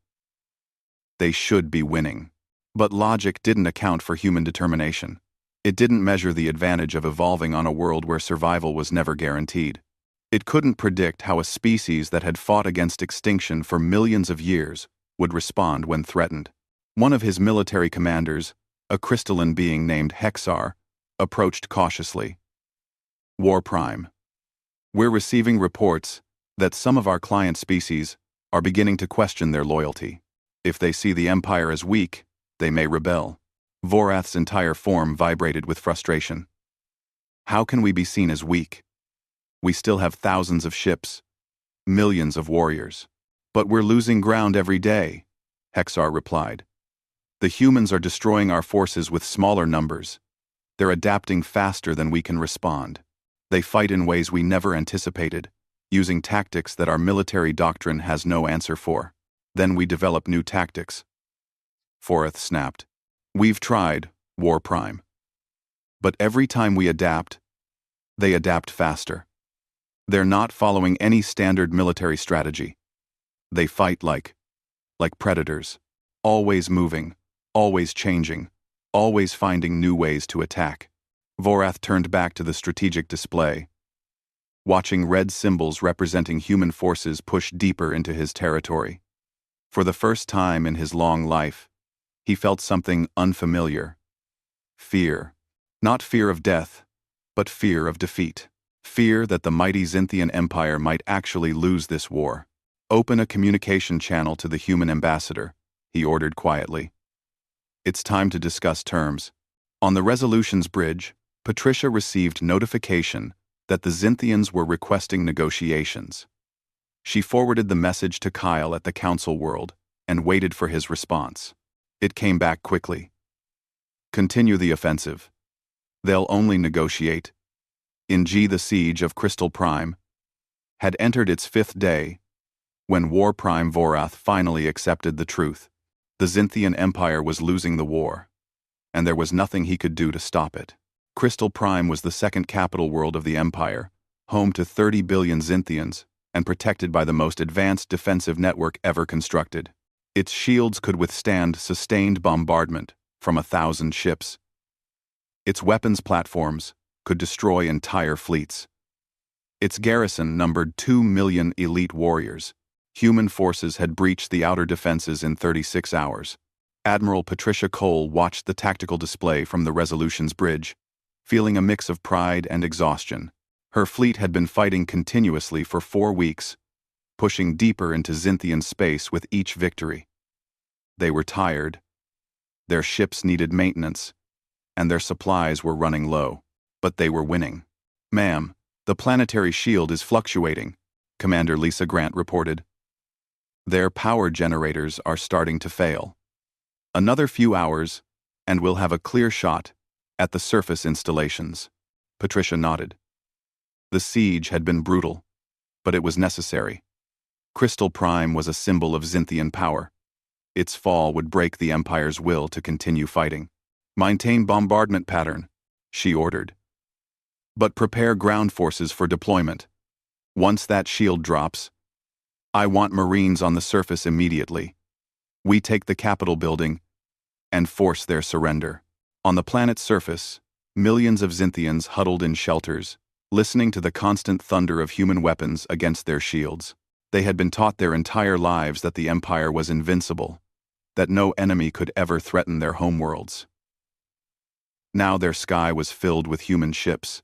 they should be winning. But logic didn't account for human determination. It didn't measure the advantage of evolving on a world where survival was never guaranteed. It couldn't predict how a species that had fought against extinction for millions of years would respond when threatened. One of his military commanders, a crystalline being named Hexar, approached cautiously. "War Prime, we're receiving reports that some of our client species are beginning to question their loyalty. If they see the Empire as weak, they may rebel." Vorath's entire form vibrated with frustration. "How can we be seen as weak? We still have thousands of ships, millions of warriors." "But we're losing ground every day," Hexar replied. "The humans are destroying our forces with smaller numbers. They're adapting faster than we can respond. They fight in ways we never anticipated, using tactics that our military doctrine has no answer for. Then we develop new tactics." Vorath snapped. "We've tried, War Prime. But every time we adapt, they adapt faster. They're not following any standard military strategy. They fight like predators, always moving, always changing, always finding new ways to attack." Vorath turned back to the strategic display, watching red symbols representing human forces push deeper into his territory. For the first time in his long life, he felt something unfamiliar. Fear. Not fear of death, but fear of defeat. Fear that the mighty Xinthian Empire might actually lose this war. "Open a communication channel to the human ambassador," he ordered quietly. "It's time to discuss terms." On the Resolutions Bridge, Patricia received notification that the Xinthians were requesting negotiations. She forwarded the message to Kyle at the Council World and waited for his response. It came back quickly. "Continue the offensive. They'll only negotiate." The siege of Crystal Prime had entered its 5th day when War Prime Vorath finally accepted the truth. The Xinthian Empire was losing the war, and there was nothing he could do to stop it. Crystal Prime was the second capital world of the Empire, home to 30 billion Xinthians, and protected by the most advanced defensive network ever constructed. Its shields could withstand sustained bombardment from 1,000 ships. Its weapons platforms could destroy entire fleets. Its garrison numbered 2 million elite warriors. Human forces had breached the outer defenses in 36 hours. Admiral Patricia Cole watched the tactical display from the Resolution's bridge, feeling a mix of pride and exhaustion. Her fleet had been fighting continuously for 4 weeks, pushing deeper into Xinthian space with each victory. They were tired. Their ships needed maintenance, and their supplies were running low. But they were winning. "Ma'am, the planetary shield is fluctuating," Commander Lisa Grant reported. "Their power generators are starting to fail. Another few hours, and we'll have a clear shot at the surface installations." Patricia nodded. The siege had been brutal, but it was necessary. Crystal Prime was a symbol of Xinthian power. Its fall would break the Empire's will to continue fighting. "Maintain bombardment pattern," she ordered. "But prepare ground forces for deployment. Once that shield drops, I want Marines on the surface immediately. We take the Capitol building and force their surrender." On the planet's surface, millions of Xinthians huddled in shelters, listening to the constant thunder of human weapons against their shields. They had been taught their entire lives that the Empire was invincible, that no enemy could ever threaten their homeworlds. Now their sky was filled with human ships,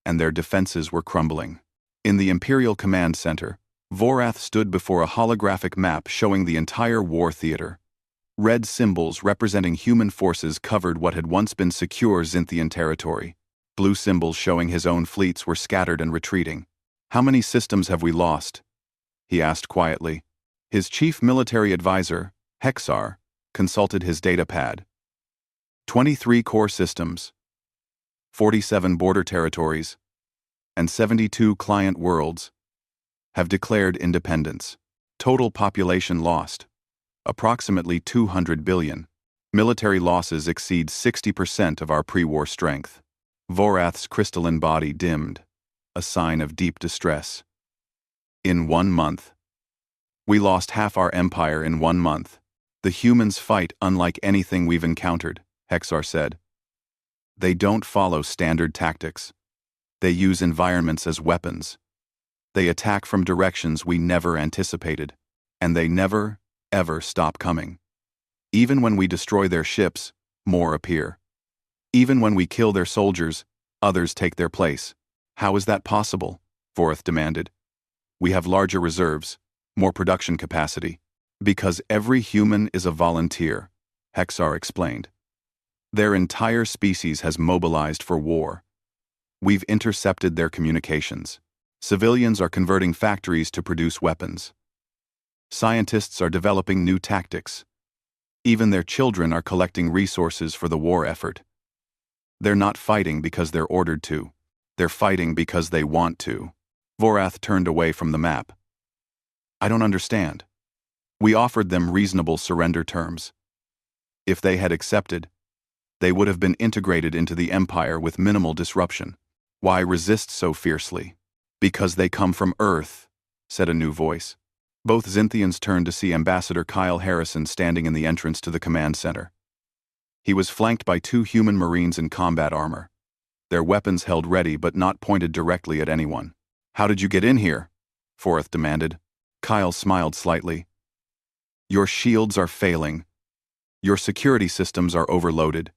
and their defenses were crumbling. In the Imperial Command Center, Vorath stood before a holographic map showing the entire war theater. Red symbols representing human forces covered what had once been secure Xinthian territory. Blue symbols showing his own fleets were scattered and retreating. "How many systems have we lost?" he asked quietly. His chief military advisor, Hexar, consulted his datapad. 23 core systems, 47 border territories, and 72 client worlds have declared independence. Total population lost, approximately 200 billion. Military losses exceed 60% of our pre-war strength. Vorath's crystalline body dimmed, a sign of deep distress. "In 1 month. We lost half our empire in 1 month. The humans fight unlike anything we've encountered," Hexar said. "They don't follow standard tactics. They use environments as weapons. They attack from directions we never anticipated, and they never, ever stop coming. Even when we destroy their ships, more appear. Even when we kill their soldiers, others take their place." "How is that possible?" Vorath demanded. "We have larger reserves, more production capacity." "Because every human is a volunteer," Hexar explained. "Their entire species has mobilized for war. We've intercepted their communications. Civilians are converting factories to produce weapons. Scientists are developing new tactics. Even their children are collecting resources for the war effort. They're not fighting because they're ordered to. They're fighting because they want to." Vorath turned away from the map. "I don't understand. We offered them reasonable surrender terms. If they had accepted, they would have been integrated into the Empire with minimal disruption. Why resist so fiercely?" "Because they come from Earth," said a new voice. Both Xinthians turned to see Ambassador Kyle Harrison standing in the entrance to the command center. He was flanked by 2 human Marines in combat armor, their weapons held ready but not pointed directly at anyone. "How did you get in here?" Vorath demanded. Kyle smiled slightly. "Your shields are failing. Your security systems are overloaded.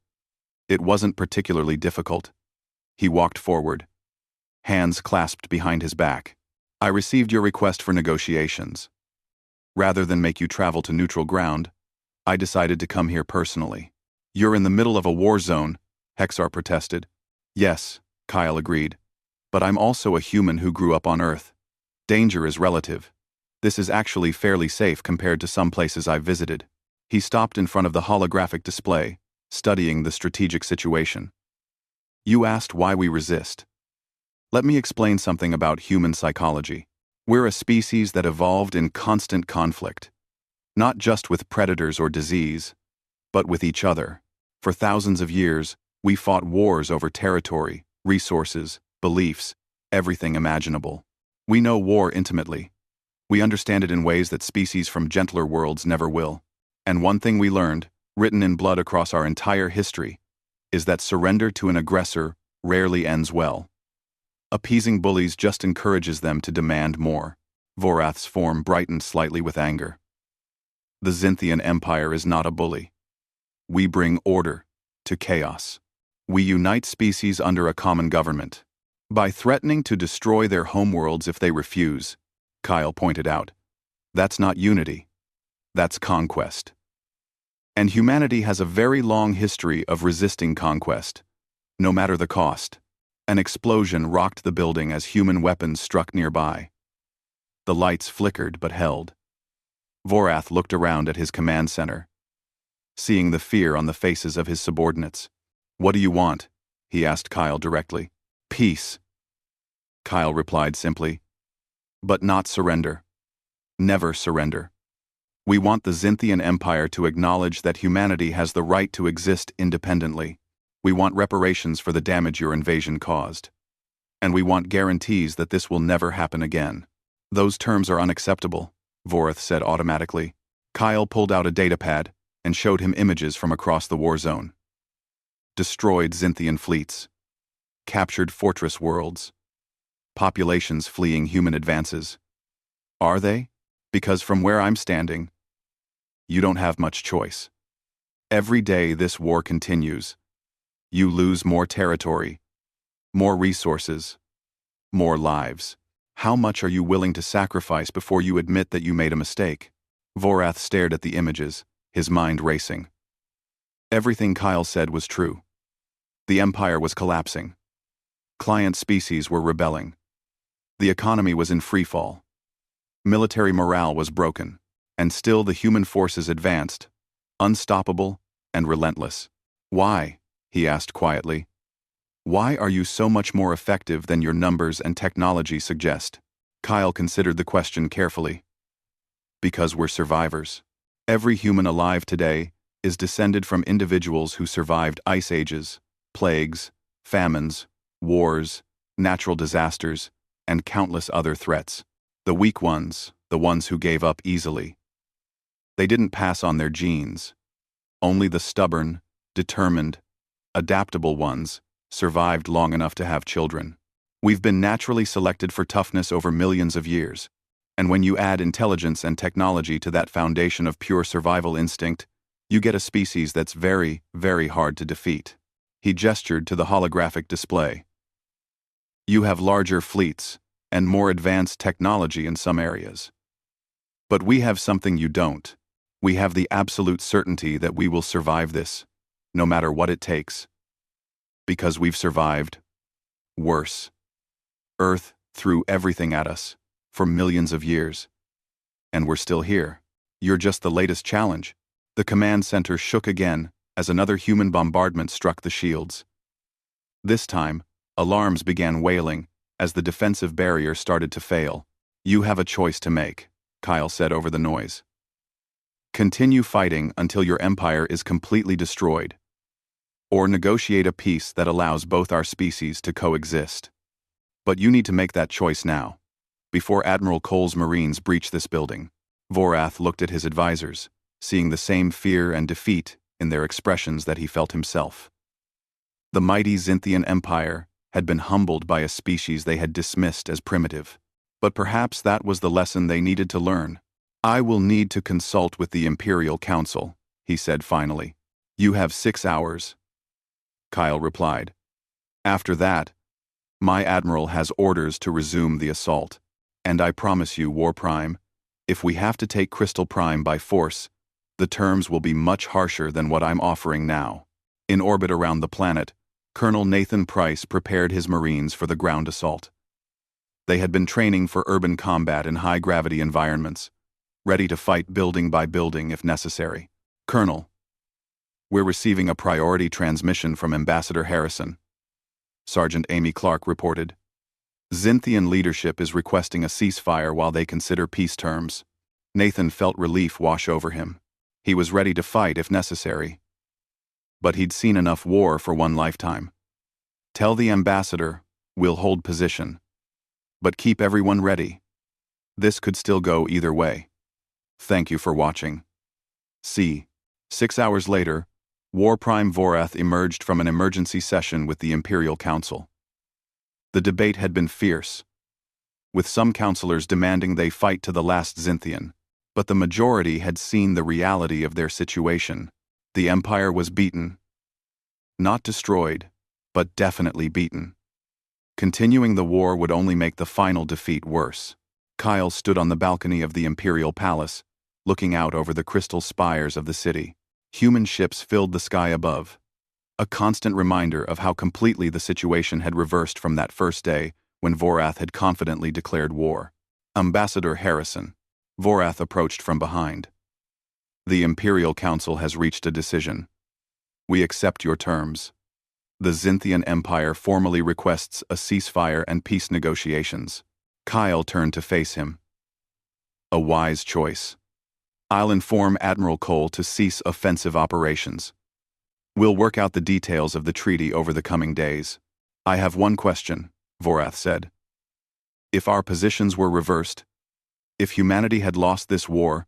It wasn't particularly difficult." He walked forward, hands clasped behind his back. "I received your request for negotiations. Rather than make you travel to neutral ground, I decided to come here personally." "You're in the middle of a war zone," Hexar protested. "Yes," Kyle agreed, "but I'm also a human who grew up on Earth. Danger is relative. This is actually fairly safe compared to some places I've visited." He stopped in front of the holographic display, studying the strategic situation. "You asked why we resist. Let me explain something about human psychology. We're a species that evolved in constant conflict, not just with predators or disease, but with each other. For thousands of years, we fought wars over territory, resources, beliefs, everything imaginable. We know war intimately. We understand it in ways that species from gentler worlds never will. And one thing we learned, written in blood across our entire history, is that surrender to an aggressor rarely ends well. Appeasing bullies just encourages them to demand more. Vorath's form brightened slightly with anger. The Xinthian Empire is not a bully. We bring order to chaos. We unite species under a common government. By threatening to destroy their homeworlds if they refuse, Kyle pointed out. That's not unity. That's conquest. And humanity has a very long history of resisting conquest, no matter the cost. An explosion rocked the building as human weapons struck nearby. The lights flickered but held. Vorath looked around at his command center, seeing the fear on the faces of his subordinates. What do you want? He asked Kyle directly. Peace. Kyle replied simply. But not surrender. Never surrender. We want the Xinthian Empire to acknowledge that humanity has the right to exist independently. We want reparations for the damage your invasion caused. And we want guarantees that this will never happen again. Those terms are unacceptable, Vorath said automatically. Kyle pulled out a datapad and showed him images from across the war zone. Destroyed Xinthian fleets. Captured fortress worlds. Populations fleeing human advances. Are they? Because from where I'm standing, you don't have much choice. Every day this war continues. You lose more territory, more resources, more lives. How much are you willing to sacrifice before you admit that you made a mistake? Vorath stared at the images, his mind racing. Everything Kyle said was true. The Empire was collapsing. Client species were rebelling. The economy was in freefall. Military morale was broken, and still the human forces advanced, unstoppable and relentless. Why? He asked quietly. Why are you so much more effective than your numbers and technology suggest? Kyle considered the question carefully. Because we're survivors. Every human alive today is descended from individuals who survived ice ages, plagues, famines, wars, natural disasters, and countless other threats. The weak ones, the ones who gave up easily. They didn't pass on their genes. Only the stubborn, determined, adaptable ones survived long enough to have children. We've been naturally selected for toughness over millions of years, and when you add intelligence and technology to that foundation of pure survival instinct, you get a species that's very, very hard to defeat. He gestured to the holographic display. You have larger fleets and more advanced technology in some areas. But we have something you don't. We have the absolute certainty that we will survive this, no matter what it takes. Because we've survived. Worse. Earth threw everything at us, for millions of years. And we're still here. You're just the latest challenge. The command center shook again as another human bombardment struck the shields. This time, alarms began wailing as the defensive barrier started to fail. You have a choice to make, Kyle said over the noise. Continue fighting until your empire is completely destroyed. Or negotiate a peace that allows both our species to coexist. But you need to make that choice now, before Admiral Cole's Marines breach this building. Vorath looked at his advisors, seeing the same fear and defeat in their expressions that he felt himself. The mighty Xinthian Empire had been humbled by a species they had dismissed as primitive. But perhaps that was the lesson they needed to learn. I will need to consult with the Imperial Council, he said finally. You have 6 hours. Kyle replied. After that, my admiral has orders to resume the assault. And I promise you, War Prime, if we have to take Crystal Prime by force, the terms will be much harsher than what I'm offering now. In orbit around the planet, Colonel Nathan Price prepared his Marines for the ground assault. They had been training for urban combat in high-gravity environments, ready to fight building by building if necessary. Colonel, we're receiving a priority transmission from Ambassador Harrison, Sergeant Amy Clark reported. Xinthian leadership is requesting a ceasefire while they consider peace terms. Nathan felt relief wash over him. He was ready to fight if necessary. But he'd seen enough war for one lifetime. Tell the ambassador, we'll hold position. But keep everyone ready. This could still go either way. Thank you for watching. C. 6 hours later, War Prime Vorath emerged from an emergency session with the Imperial Council. The debate had been fierce, with some counselors demanding they fight to the last Xinthian, but the majority had seen the reality of their situation. The Empire was beaten. Not destroyed, but definitely beaten. Continuing the war would only make the final defeat worse. Kyle stood on the balcony of the Imperial Palace, looking out over the crystal spires of the city. Human ships filled the sky above, a constant reminder of how completely the situation had reversed from that first day when Vorath had confidently declared war. Ambassador Harrison. Vorath approached from behind. The Imperial Council has reached a decision. We accept your terms. The Xinthian Empire formally requests a ceasefire and peace negotiations. Kyle turned to face him. A wise choice. I'll inform Admiral Cole to cease offensive operations. We'll work out the details of the treaty over the coming days. I have one question, Vorath said. If our positions were reversed, if humanity had lost this war,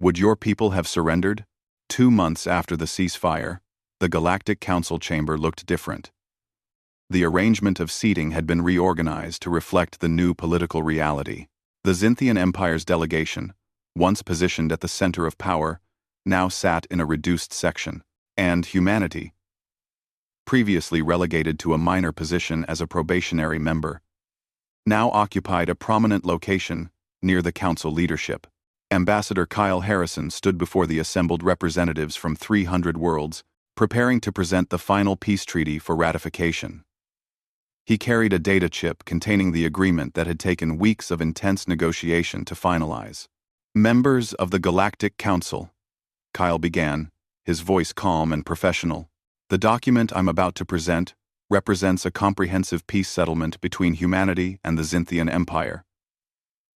would your people have surrendered? 2 months after the ceasefire, the Galactic Council chamber looked different. The arrangement of seating had been reorganized to reflect the new political reality. The Xinthian Empire's delegation, once positioned at the center of power, now sat in a reduced section, and humanity, previously relegated to a minor position as a probationary member, now occupied a prominent location near the council leadership. Ambassador Kyle Harrison stood before the assembled representatives from 300 worlds, preparing to present the final peace treaty for ratification. He carried a data chip containing the agreement that had taken weeks of intense negotiation to finalize. Members of the Galactic Council, Kyle began, his voice calm and professional. The document I'm about to present represents a comprehensive peace settlement between humanity and the Xinthian Empire.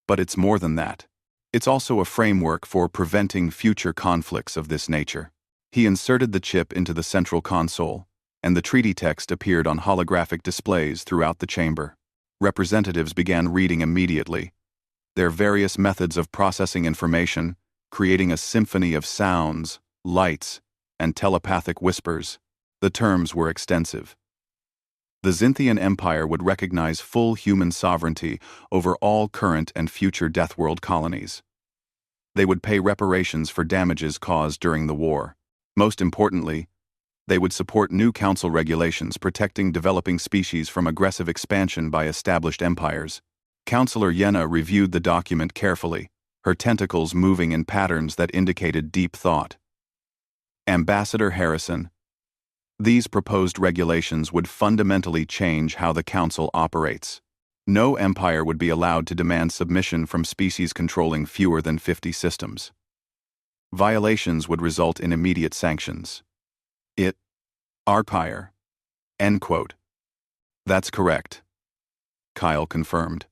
But it's more than that. It's also a framework for preventing future conflicts of this nature. He inserted the chip into the central console, and the treaty text appeared on holographic displays throughout the chamber. Representatives began reading immediately, their various methods of processing information, creating a symphony of sounds, lights, and telepathic whispers. The terms were extensive. The Xinthian Empire would recognize full human sovereignty over all current and future Deathworld colonies. They would pay reparations for damages caused during the war. Most importantly, they would support new council regulations protecting developing species from aggressive expansion by established empires. Councillor Yenna reviewed the document carefully, her tentacles moving in patterns that indicated deep thought. Ambassador Harrison. These proposed regulations would fundamentally change how the Council operates. No empire would be allowed to demand submission from species controlling fewer than 50 systems. Violations would result in immediate sanctions. Empire. End quote. That's correct. Kyle confirmed.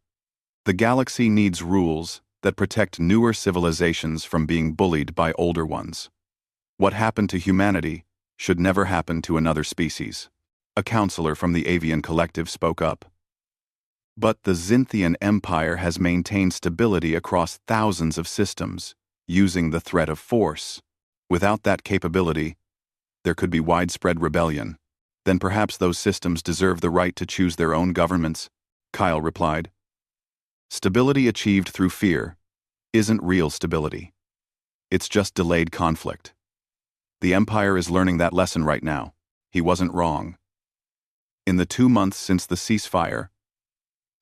The galaxy needs rules that protect newer civilizations from being bullied by older ones. What happened to humanity should never happen to another species. A counselor from the Avian Collective spoke up. But the Xinthian Empire has maintained stability across thousands of systems, using the threat of force. Without that capability, there could be widespread rebellion. Then perhaps those systems deserve the right to choose their own governments, Kyle replied. Stability achieved through fear isn't real stability. It's just delayed conflict. The Empire is learning that lesson right now. He wasn't wrong. In the 2 months since the ceasefire,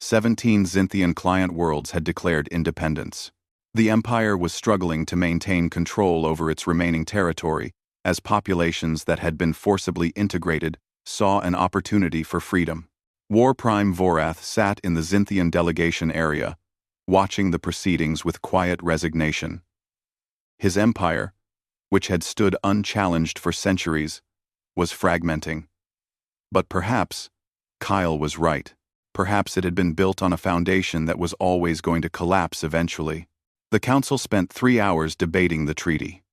17 Xinthian client worlds had declared independence. The Empire was struggling to maintain control over its remaining territory as populations that had been forcibly integrated saw an opportunity for freedom. War Prime Vorath sat in the Xinthian delegation area, watching the proceedings with quiet resignation. His empire, which had stood unchallenged for centuries, was fragmenting. But perhaps Kyle was right. Perhaps it had been built on a foundation that was always going to collapse eventually. The council spent 3 hours debating the treaty.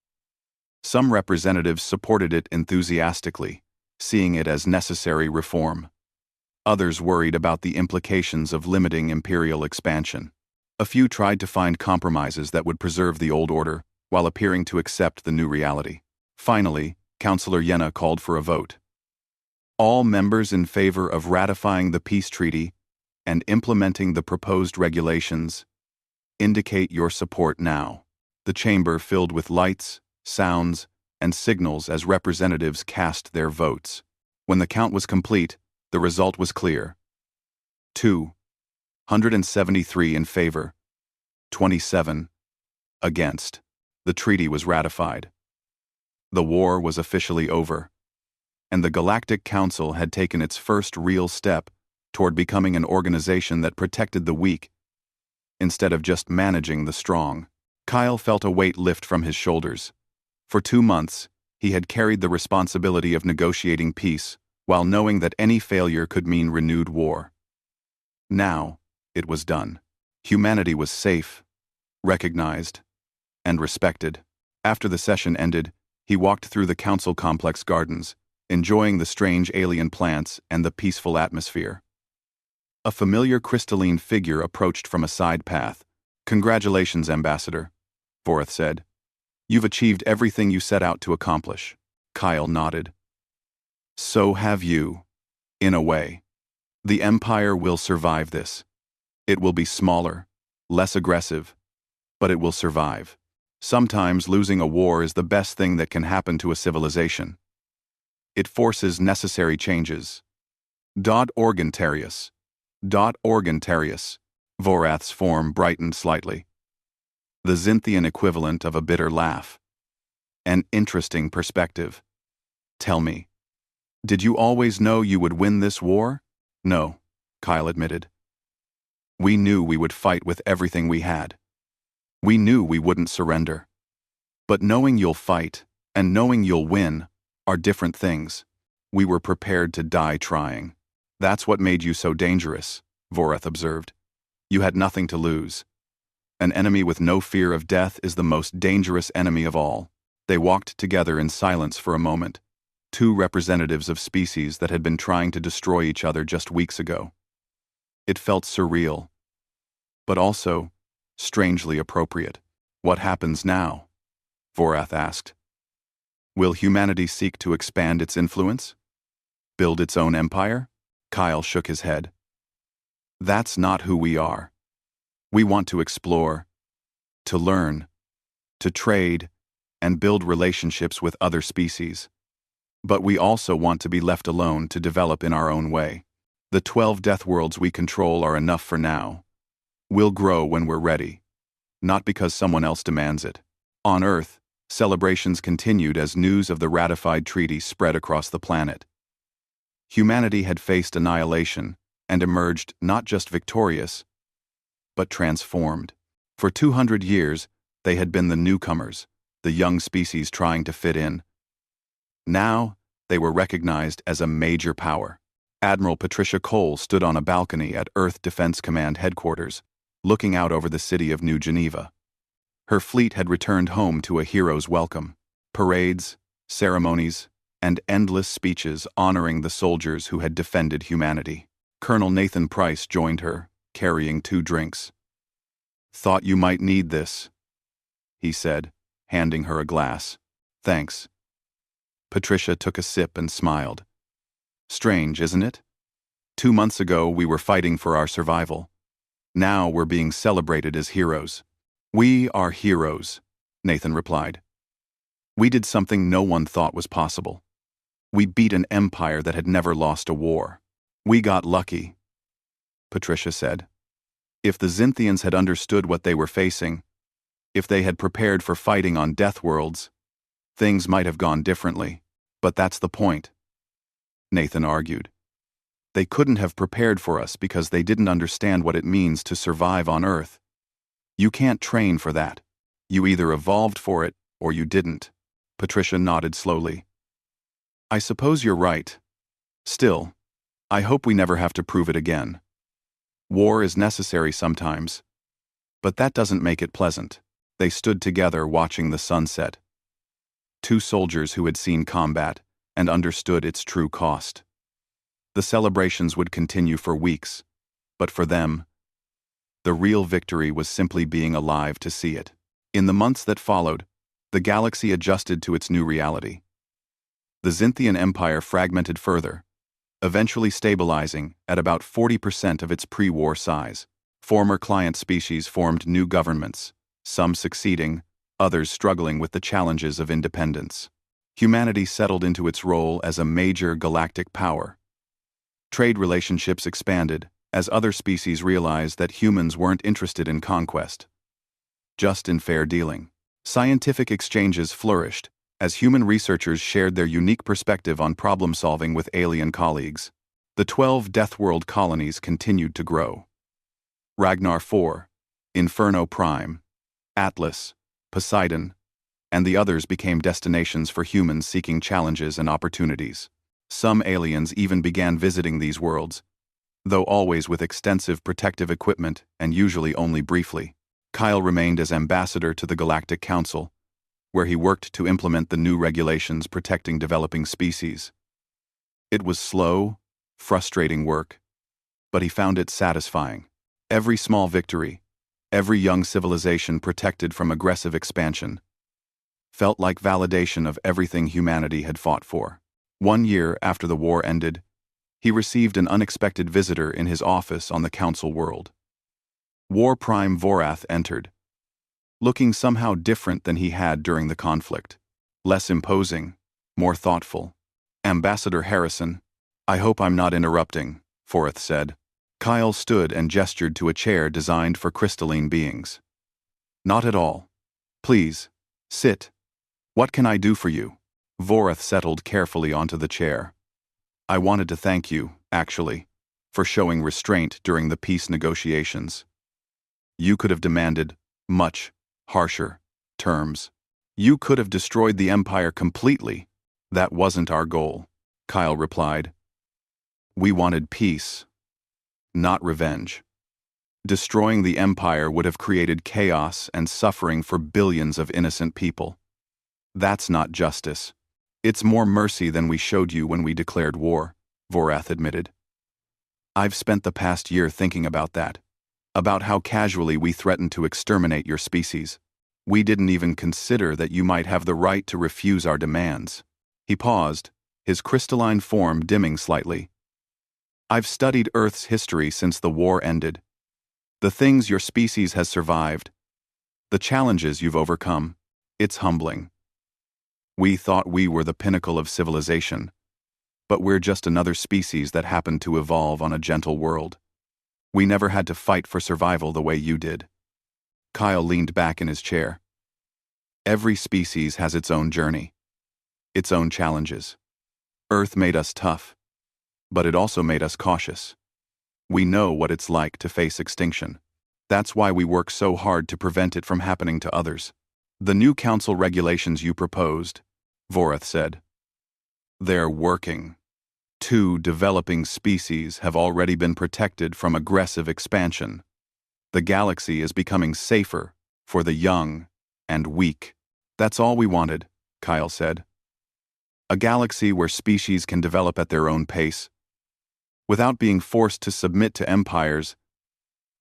Some representatives supported it enthusiastically, seeing it as necessary reform. Others worried about the implications of limiting imperial expansion. A few tried to find compromises that would preserve the old order, while appearing to accept the new reality. Finally, Councillor Yenna called for a vote. All members in favor of ratifying the peace treaty and implementing the proposed regulations. Indicate your support now. The chamber filled with lights, sounds, and signals as representatives cast their votes. When the count was complete, the result was clear. 273 in favor, 27 against. The treaty was ratified. The war was officially over, and the Galactic Council had taken its first real step toward becoming an organization that protected the weak instead of just managing the strong. Kyle felt a weight lift from his shoulders. For 2 months, he had carried the responsibility of negotiating peace, while knowing that any failure could mean renewed war. Now, it was done. Humanity was safe, recognized, and respected. After the session ended, he walked through the council complex gardens, enjoying the strange alien plants and the peaceful atmosphere. A familiar crystalline figure approached from a side path. "Congratulations, Ambassador," Voreth said. "You've achieved everything you set out to accomplish." Kyle nodded. "So have you, in a way. The Empire will survive this. It will be smaller, less aggressive, but it will survive. Sometimes losing a war is the best thing that can happen to a civilization. It forces necessary changes." Organtarius. Vorath's form brightened slightly. The Xinthian equivalent of a bitter laugh. "An interesting perspective. Tell me, did you always know you would win this war?" "No," Kyle admitted. "We knew we would fight with everything we had. We knew we wouldn't surrender. But knowing you'll fight and knowing you'll win are different things. We were prepared to die trying. That's what made you so dangerous," Voreth observed. "You had nothing to lose. An enemy with no fear of death is the most dangerous enemy of all." They walked together in silence for a moment, two representatives of species that had been trying to destroy each other just weeks ago. It felt surreal, but also strangely appropriate. "What happens now?" Vorath asked. "Will humanity seek to expand its influence? Build its own empire?" Kyle shook his head. "That's not who we are. We want to explore, to learn, to trade, and build relationships with other species. But we also want to be left alone to develop in our own way. The 12 death worlds we control are enough for now. We'll grow when we're ready, not because someone else demands it." On Earth, celebrations continued as news of the ratified treaty spread across the planet. Humanity had faced annihilation and emerged not just victorious, but transformed. For 200 years, they had been the newcomers, the young species trying to fit in. Now, they were recognized as a major power. Admiral Patricia Cole stood on a balcony at Earth Defense Command headquarters, looking out over the city of New Geneva. Her fleet had returned home to a hero's welcome. Parades, ceremonies, and endless speeches honoring the soldiers who had defended humanity. Colonel Nathan Price joined her, carrying 2 drinks. "Thought you might need this," he said, handing her a glass. "Thanks." Patricia took a sip and smiled. "Strange, isn't it? 2 months ago we were fighting for our survival. Now we're being celebrated as heroes." "We are heroes," Nathan replied. "We did something no one thought was possible. We beat an empire that had never lost a war. We got lucky," Patricia said. "If the Xinthians had understood what they were facing, if they had prepared for fighting on death worlds, things might have gone differently. But that's the point," Nathan argued. "They couldn't have prepared for us because they didn't understand what it means to survive on Earth. You can't train for that. You either evolved for it or you didn't." Patricia nodded slowly. "I suppose you're right. Still, I hope we never have to prove it again. War is necessary sometimes, but that doesn't make it pleasant." They stood together watching the sunset. 2 soldiers who had seen combat and understood its true cost. The celebrations would continue for weeks, but for them, the real victory was simply being alive to see it. In the months that followed, the galaxy adjusted to its new reality. The Xinthian Empire fragmented further, eventually stabilizing at about 40% of its pre-war size. Former client species formed new governments, some succeeding, others struggling with the challenges of independence. Humanity settled into its role as a major galactic power. Trade relationships expanded as other species realized that humans weren't interested in conquest, just in fair dealing. Scientific exchanges flourished as human researchers shared their unique perspective on problem-solving with alien colleagues. The 12 Deathworld colonies continued to grow. Ragnar 4, Inferno Prime, Atlas, Poseidon, and the others became destinations for humans seeking challenges and opportunities. Some aliens even began visiting these worlds, though always with extensive protective equipment and usually only briefly. Kyle remained as ambassador to the Galactic Council, where he worked to implement the new regulations protecting developing species. It was slow, frustrating work, but he found it satisfying. Every small victory, every young civilization protected from aggressive expansion, felt like validation of everything humanity had fought for. 1 year after the war ended, he received an unexpected visitor in his office on the Council world. War Prime Vorath entered, looking somehow different than he had during the conflict. Less imposing, more thoughtful. "Ambassador Harrison, I hope I'm not interrupting," Vorath said. Kyle stood and gestured to a chair designed for crystalline beings. "Not at all. Please, sit. What can I do for you?" Vorath settled carefully onto the chair. "I wanted to thank you, actually, for showing restraint during the peace negotiations. You could have demanded much harsher terms. You could have destroyed the Empire completely. That wasn't our goal," Kyle replied. "We wanted peace, not revenge. Destroying the Empire would have created chaos and suffering for billions of innocent people. That's not justice. It's more mercy than we showed you when we declared war," Vorath admitted. "I've spent the past year thinking about that, about how casually we threatened to exterminate your species. We didn't even consider that you might have the right to refuse our demands." He paused, his crystalline form dimming slightly. "I've studied Earth's history since the war ended. The things your species has survived, the challenges you've overcome, it's humbling. We thought we were the pinnacle of civilization, but we're just another species that happened to evolve on a gentle world. We never had to fight for survival the way you did." Kyle leaned back in his chair. "Every species has its own journey, its own challenges. Earth made us tough, but it also made us cautious. We know what it's like to face extinction. That's why we work so hard to prevent it from happening to others." "The new council regulations you proposed," Vorath said. "They're working. 2 developing species have already been protected from aggressive expansion. The galaxy is becoming safer for the young and weak." "That's all we wanted," Kyle said. "A galaxy where species can develop at their own pace, without being forced to submit to empires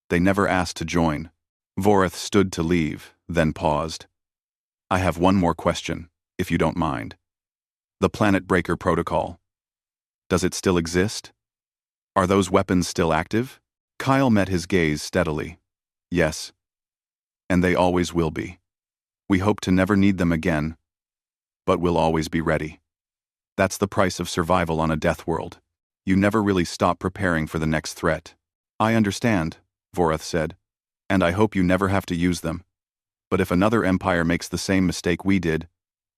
they never asked to join." Vorath stood to leave, then paused. "I have one more question, if you don't mind. The Planet Breaker Protocol. Does it still exist? Are those weapons still active?" Kyle met his gaze steadily. "Yes. And they always will be. We hope to never need them again, but we'll always be ready. That's the price of survival on a death world. You never really stop preparing for the next threat." "I understand," Vorath said, "and I hope you never have to use them. But if another empire makes the same mistake we did,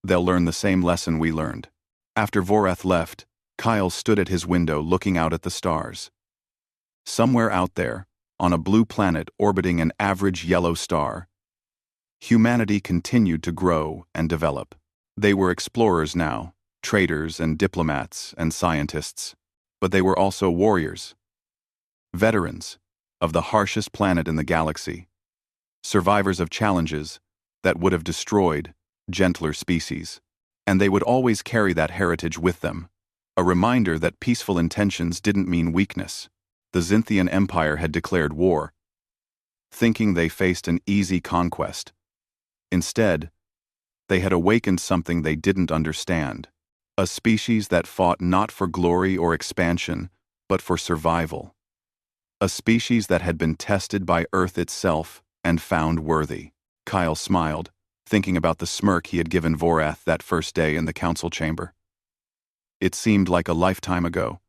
they'll learn the same lesson we learned." After Vorath left, Kyle stood at his window looking out at the stars. Somewhere out there, on a blue planet orbiting an average yellow star, humanity continued to grow and develop. They were explorers now, traders and diplomats and scientists, but they were also warriors, veterans of the harshest planet in the galaxy, survivors of challenges that would have destroyed gentler species. And they would always carry that heritage with them, a reminder that peaceful intentions didn't mean weakness. The Xinthian Empire had declared war, thinking they faced an easy conquest. Instead, they had awakened something they didn't understand. A species that fought not for glory or expansion, but for survival. A species that had been tested by Earth itself and found worthy. Kyle smiled, thinking about the smirk he had given Vorath that first day in the council chamber. It seemed like a lifetime ago,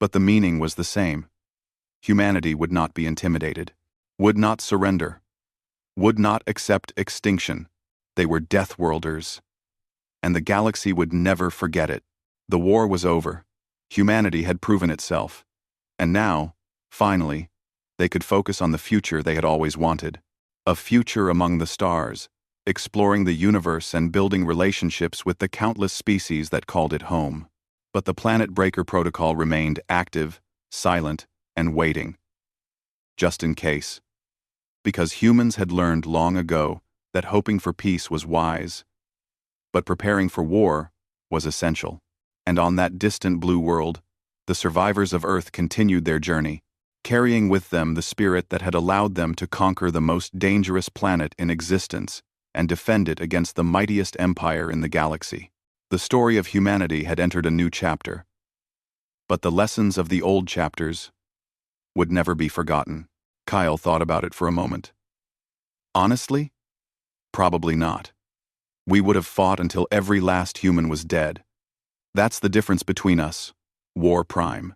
but the meaning was the same. Humanity would not be intimidated, would not surrender, would not accept extinction. They were Deathworlders, and the galaxy would never forget it. The war was over. Humanity had proven itself. And now, finally, they could focus on the future they had always wanted. A future among the stars, exploring the universe and building relationships with the countless species that called it home. But the Planet Breaker Protocol remained active, silent, and waiting. Just in case. Because humans had learned long ago that hoping for peace was wise, but preparing for war was essential. And on that distant blue world, the survivors of Earth continued their journey, carrying with them the spirit that had allowed them to conquer the most dangerous planet in existence and defend it against the mightiest empire in the galaxy. The story of humanity had entered a new chapter, but the lessons of the old chapters would never be forgotten. Kyle thought about it for a moment. Honestly? Probably not. We would have fought until every last human was dead. That's the difference between us, War Prime.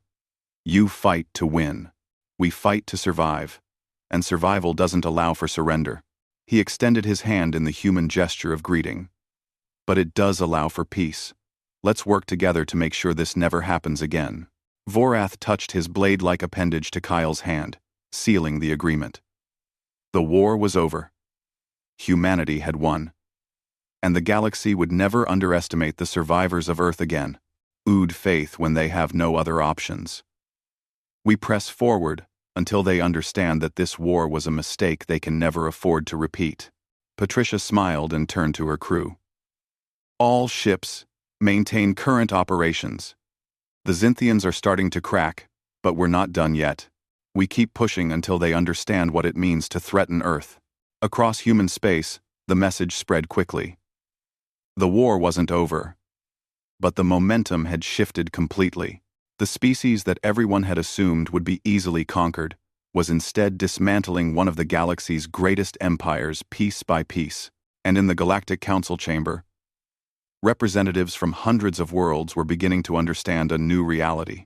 You fight to win. We fight to survive, and survival doesn't allow for surrender. He extended his hand in the human gesture of greeting. But it does allow for peace. Let's work together to make sure this never happens again. Vorath touched his blade-like appendage to Kyle's hand, sealing the agreement. The war was over. Humanity had won. And the galaxy would never underestimate the survivors of Earth again. Ood faith when they have no other options. We press forward until they understand that this war was a mistake they can never afford to repeat. Patricia smiled and turned to her crew. All ships maintain current operations. The Xinthians are starting to crack, but we're not done yet. We keep pushing until they understand what it means to threaten Earth. Across human space, the message spread quickly. The war wasn't over, but the momentum had shifted completely. The species that everyone had assumed would be easily conquered was instead dismantling one of the galaxy's greatest empires piece by piece. And in the Galactic Council chamber, representatives from hundreds of worlds were beginning to understand a new reality.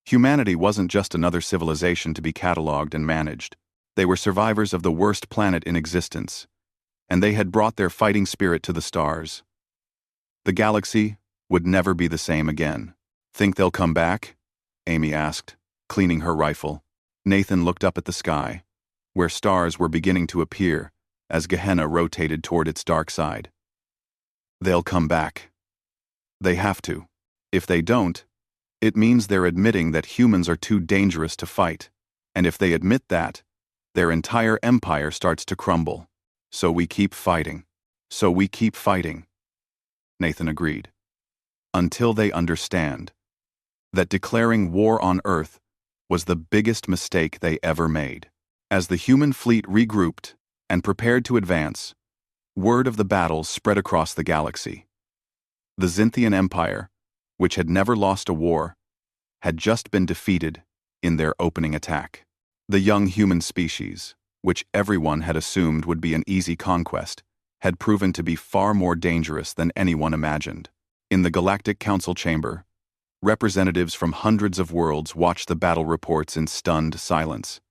Humanity wasn't just another civilization to be catalogued and managed. They were survivors of the worst planet in existence, and they had brought their fighting spirit to the stars. The galaxy would never be the same again. Think they'll come back? Amy asked, cleaning her rifle. Nathan looked up at the sky, where stars were beginning to appear as Gehenna rotated toward its dark side. They'll come back. They have to. If they don't, it means they're admitting that humans are too dangerous to fight. And if they admit that, their entire empire starts to crumble. So we keep fighting. So we keep fighting. Nathan agreed. Until they understand that declaring war on Earth was the biggest mistake they ever made. As the human fleet regrouped and prepared to advance, word of the battle spread across the galaxy. The Xinthian Empire, which had never lost a war, had just been defeated in their opening attack. The young human species, which everyone had assumed would be an easy conquest, had proven to be far more dangerous than anyone imagined. In the Galactic Council chamber, representatives from hundreds of worlds watched the battle reports in stunned silence.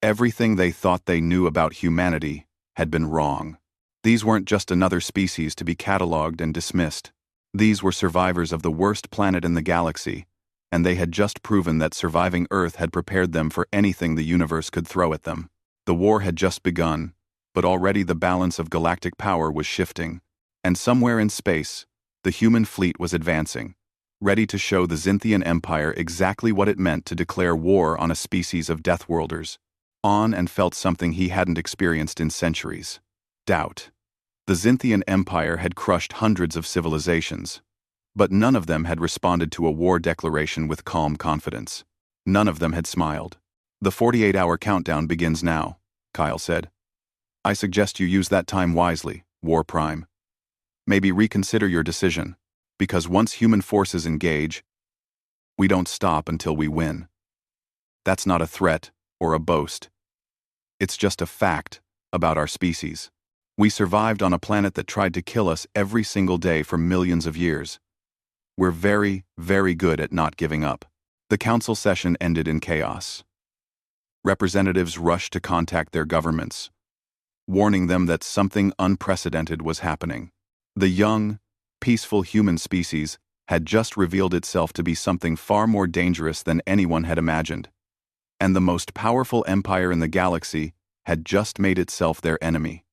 Everything they thought they knew about humanity had been wrong. These weren't just another species to be catalogued and dismissed. These were survivors of the worst planet in the galaxy, and they had just proven that surviving Earth had prepared them for anything the universe could throw at them. The war had just begun, but already the balance of galactic power was shifting, and somewhere in space, the human fleet was advancing, ready to show the Xinthian Empire exactly what it meant to declare war on a species of Deathworlders. On and felt something he hadn't experienced in centuries. Doubt. The Xinthian Empire had crushed hundreds of civilizations, but none of them had responded to a war declaration with calm confidence. None of them had smiled. The 48-hour countdown begins now, Kyle said. I suggest you use that time wisely, War Prime. Maybe reconsider your decision. Because once human forces engage, we don't stop until we win. That's not a threat or a boast. It's just a fact about our species. We survived on a planet that tried to kill us every single day for millions of years. We're very, very good at not giving up. The council session ended in chaos. Representatives rushed to contact their governments, warning them that something unprecedented was happening. The young, peaceful human species had just revealed itself to be something far more dangerous than anyone had imagined. And the most powerful empire in the galaxy had just made itself their enemy.